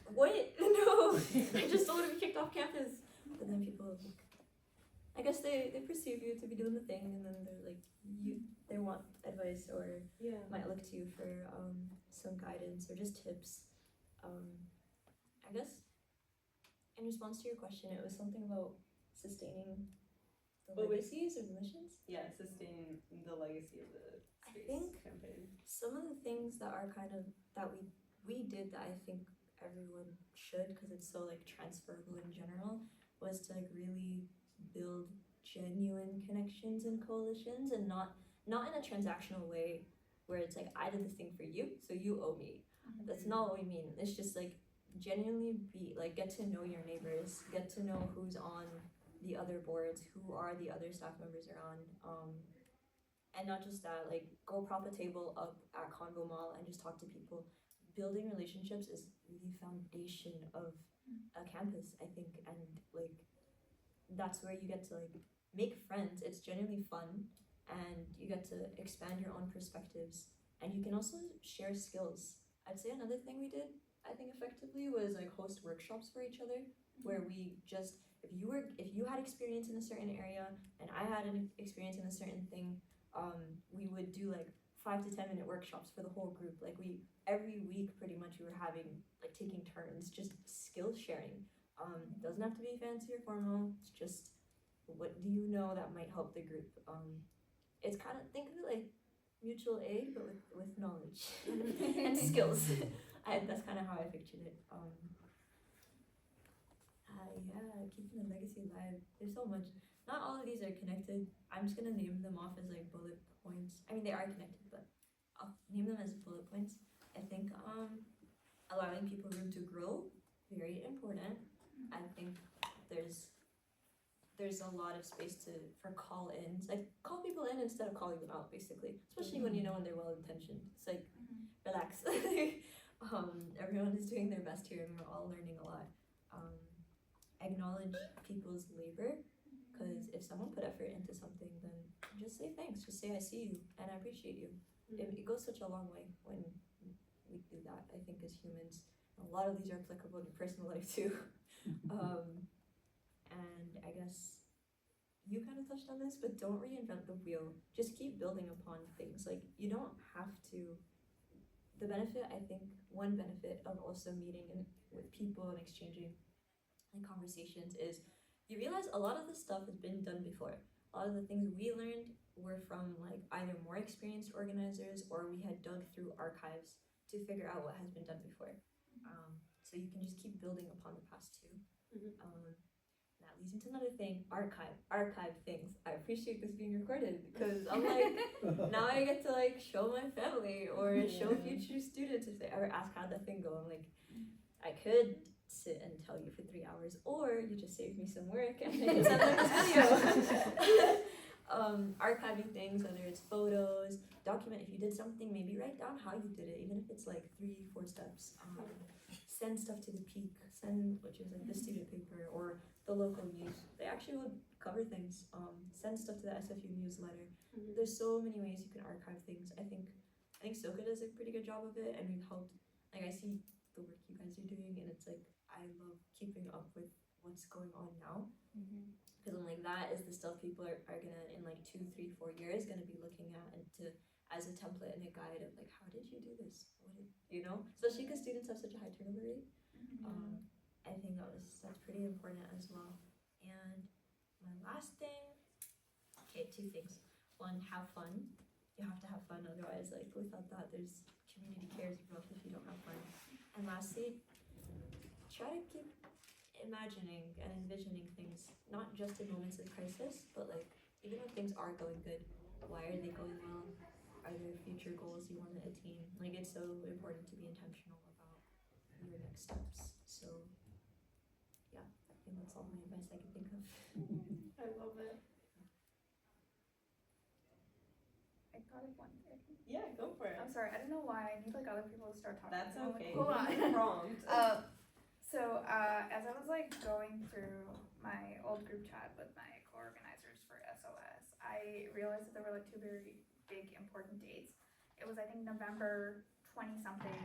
what? No, I just don't want to be kicked off campus. But then people, I guess they perceive you to be doing the thing, and then they're like, they want advice, or might look to you for some guidance or just tips. I guess in response to your question, it was something about sustaining the But wait. legacies or the missions. Yeah, sustain the legacy of the I space think campaign. some of the things that are kind of that we did that I think everyone should, because it's so like transferable in general, was to like really build genuine connections and coalitions, and not in a transactional way where it's like I did this thing for you so you owe me. That's not what we mean. It's just like genuinely be like get to know your neighbors, get to know who's on the other boards, who are the other staff members around, and not just that, like go prop a table up at Convo Mall and just talk to people. Building relationships is the foundation of a campus, I think, and like that's where you get to like make friends. It's genuinely fun, and you get to expand your own perspectives, and you can also share skills. I'd say another thing we did, I think, effectively was like host workshops for each other, where we just if you had experience in a certain area and I had an experience in a certain thing, we would do like 5 to 10 minute workshops for the whole group. Like we every week pretty much we were having like taking turns, just skill sharing. Doesn't have to be fancy or formal. It's just what do you know that might help the group. It's kind of think of it like mutual aid, but with knowledge and skills. That's kind of how I pictured it. Yeah, keeping the legacy alive. There's so much. Not all of these are connected. I'm just gonna name them off as like bullet points. I mean, they are connected, but I'll name them as bullet points. I think allowing people room to grow, very important. I think there's a lot of space for call-ins. Like call people in instead of calling them out, basically. Especially when you know when they're well-intentioned. It's like relax. Everyone is doing their best here, and we're all learning a lot. Acknowledge people's labor, because if someone put effort into something, then just say thanks. Just say I see you and I appreciate you. It goes such a long way when we do that, I think, as humans. A lot of these are applicable to personal life too. And I guess you kind of touched on this, but don't reinvent the wheel. Just keep building upon things. Like you don't have to. The benefit, I think, one benefit of also meeting with people and exchanging like conversations is you realize a lot of this stuff has been done before. A lot of the things we learned were from like either more experienced organizers, or we had dug through archives to figure out what has been done before. So you can just keep building upon the past too. That leads into another thing, archive things. I appreciate this being recorded, because I'm like, now I get to like show my family or show future students if they ever ask how'd that thing go. I'm like, I could sit and tell you for 3 hours, or you just save me some work and I can send them this video. Archiving things, whether it's photos, document if you did something, maybe write down how you did it, even if it's like 3-4 steps. Send stuff to the Peak, which is like the student paper, or the local news. They actually would cover things. Send stuff to the SFU newsletter. There's so many ways you can archive things. I think SOCA does a pretty good job of it, and we've helped. Like I see the work you guys are doing, and it's like I love keeping up with what's going on now, because I'm like that is the stuff people are gonna in like 2, 3, 4 years gonna be looking at and to as a template and a guide of like, how did you do this? Especially because students have such a high turnover rate. I think that's pretty important as well. And my last thing, okay, 2 things. One, have fun. You have to have fun, otherwise like without that there's community cares rough if you don't have fun. And lastly, try to keep imagining and envisioning things, not just in moments of crisis, but like even when things are going good, why are they going well? Are there future goals you want to attain? Like it's so important to be intentional about your next steps. So yeah, I think that's all my advice I can think of. I love it. I thought of one thing. Yeah, go for it. I'm sorry, I don't know why I need like other people to start talking. That's I'm okay. Like, hold on. Prompt. As I was like going through my old group chat with my co-organizers for SOS, I realized that there were like 2 very big important dates. It was I think November 20 something,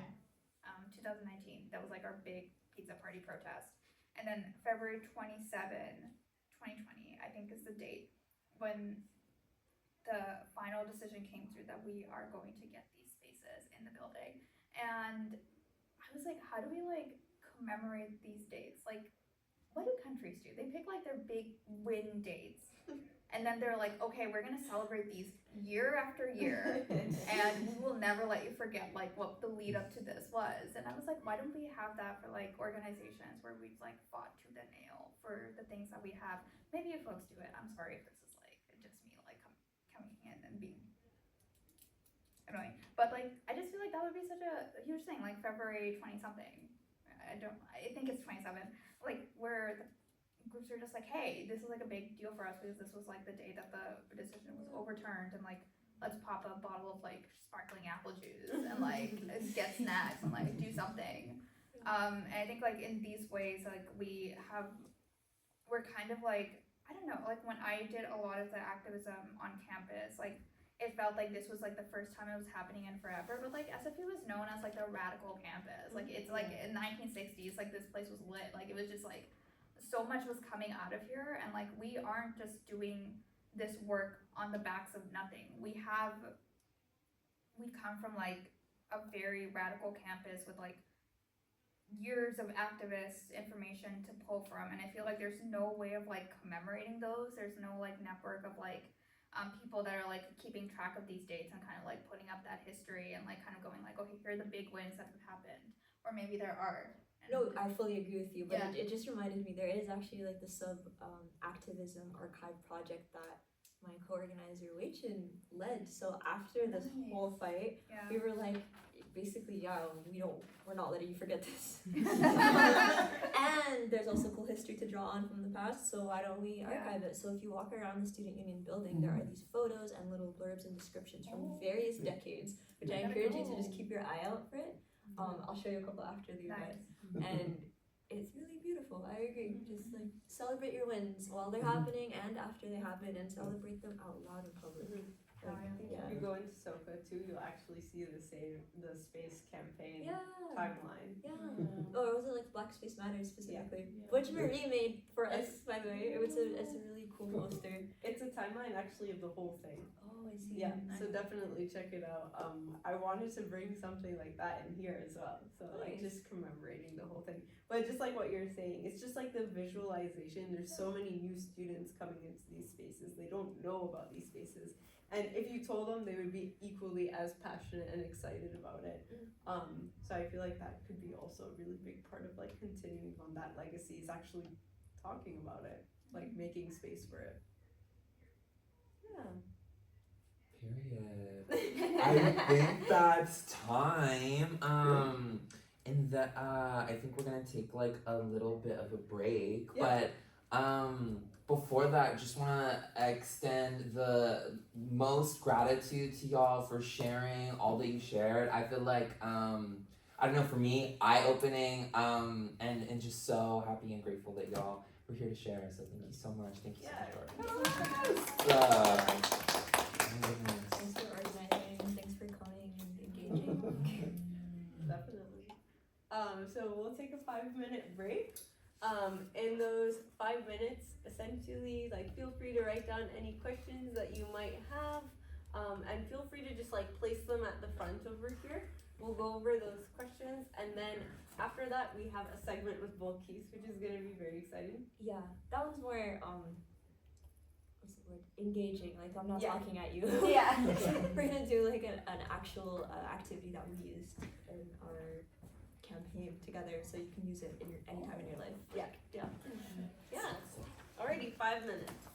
2019. That was like our big pizza party protest. And then February 27, 2020, I think is the date when the final decision came through that we are going to get these spaces in the building. And I was like, how do we like commemorate these dates? Like countries do. They pick like their big win dates. And then they're like, okay, we're gonna celebrate these year after year, and we will never let you forget like what the lead up to this was. And I was like, why don't we have that for like organizations where we've like fought tooth and nail for the things that we have? Maybe if folks do it, I'm sorry if this is like just me like coming in and being annoying. But like, I just feel like that would be such a huge thing, like February 20 something. I think it's 27. Like where the groups are just like, hey, this is like a big deal for us because this was like the day that the decision was overturned, and like let's pop a bottle of like sparkling apple juice and like get snacks and like do something. And I think like in these ways, like we're kind of like, I don't know, like when I did a lot of the activism on campus, like it felt like this was like the first time it was happening in forever. But like SFU was known as like the radical campus. Like it's like in 1960s, like this place was lit. Like it was just like so much was coming out of here, and like we aren't just doing this work on the backs of nothing. We come from like a very radical campus with like years of activist information to pull from, and I feel like there's no way of like commemorating those. There's no like network of like people that are like keeping track of these dates and kind of like putting up that history and like kind of going like, okay, here are the big wins that have happened, or maybe there are. No, I fully agree with you, but Yeah. it just reminded me there is actually like the activism archive project that my co-organizer Weichin led. So after this Nice. whole fight, Yeah. we were like, basically, we're not letting you forget this. And there's also cool history to draw on from the past, so why don't we archive it? So if you walk around the Student Union building, there are these photos and little blurbs and descriptions from various decades, which I encourage you to just keep your eye out for it. I'll show you a couple after the event. And it's really beautiful. I agree. Just like celebrate your wins while they're happening and after they happen, and celebrate them out loud in public. I think if you go into SOFA too, you'll actually see the space campaign timeline. Or was it like Black Space Matters specifically? Yeah. Which Marie made for us, by the way. It's a really cool poster. It's a timeline actually of the whole thing. Oh, I see. Yeah, so definitely check it out. I wanted to bring something like that in here as well. So like just commemorating the whole thing. But just like what you're saying, it's just like the visualization. There's so many new students coming into these spaces. They don't know about these spaces. And if you told them, they would be equally as passionate and excited about it. So I feel like that could be also a really big part of like continuing on that legacy, is actually talking about it, like making space for it. Period. I think that's time. And that I think we're gonna take like a little bit of a break, but before that, just wanna extend the most gratitude to y'all for sharing all that you shared. I feel like I don't know, for me, eye-opening, and just so happy and grateful that y'all were here to share. So thank you so much. Thank you so much. Thanks for organizing. Thanks for coming and engaging. Definitely. So we'll take a 5-minute break. In those 5 minutes, essentially, like, feel free to write down any questions that you might have, and feel free to just like place them at the front over here. We'll go over those questions, and then after that, we have a segment with Volkis, which is gonna be very exciting. Yeah, that was more what's the word? Engaging. Like, I'm not talking at you. Yeah. We're gonna do like an actual activity that we used in our campaign together, so you can use it in any time in your life. Yeah. Alrighty, 5 minutes.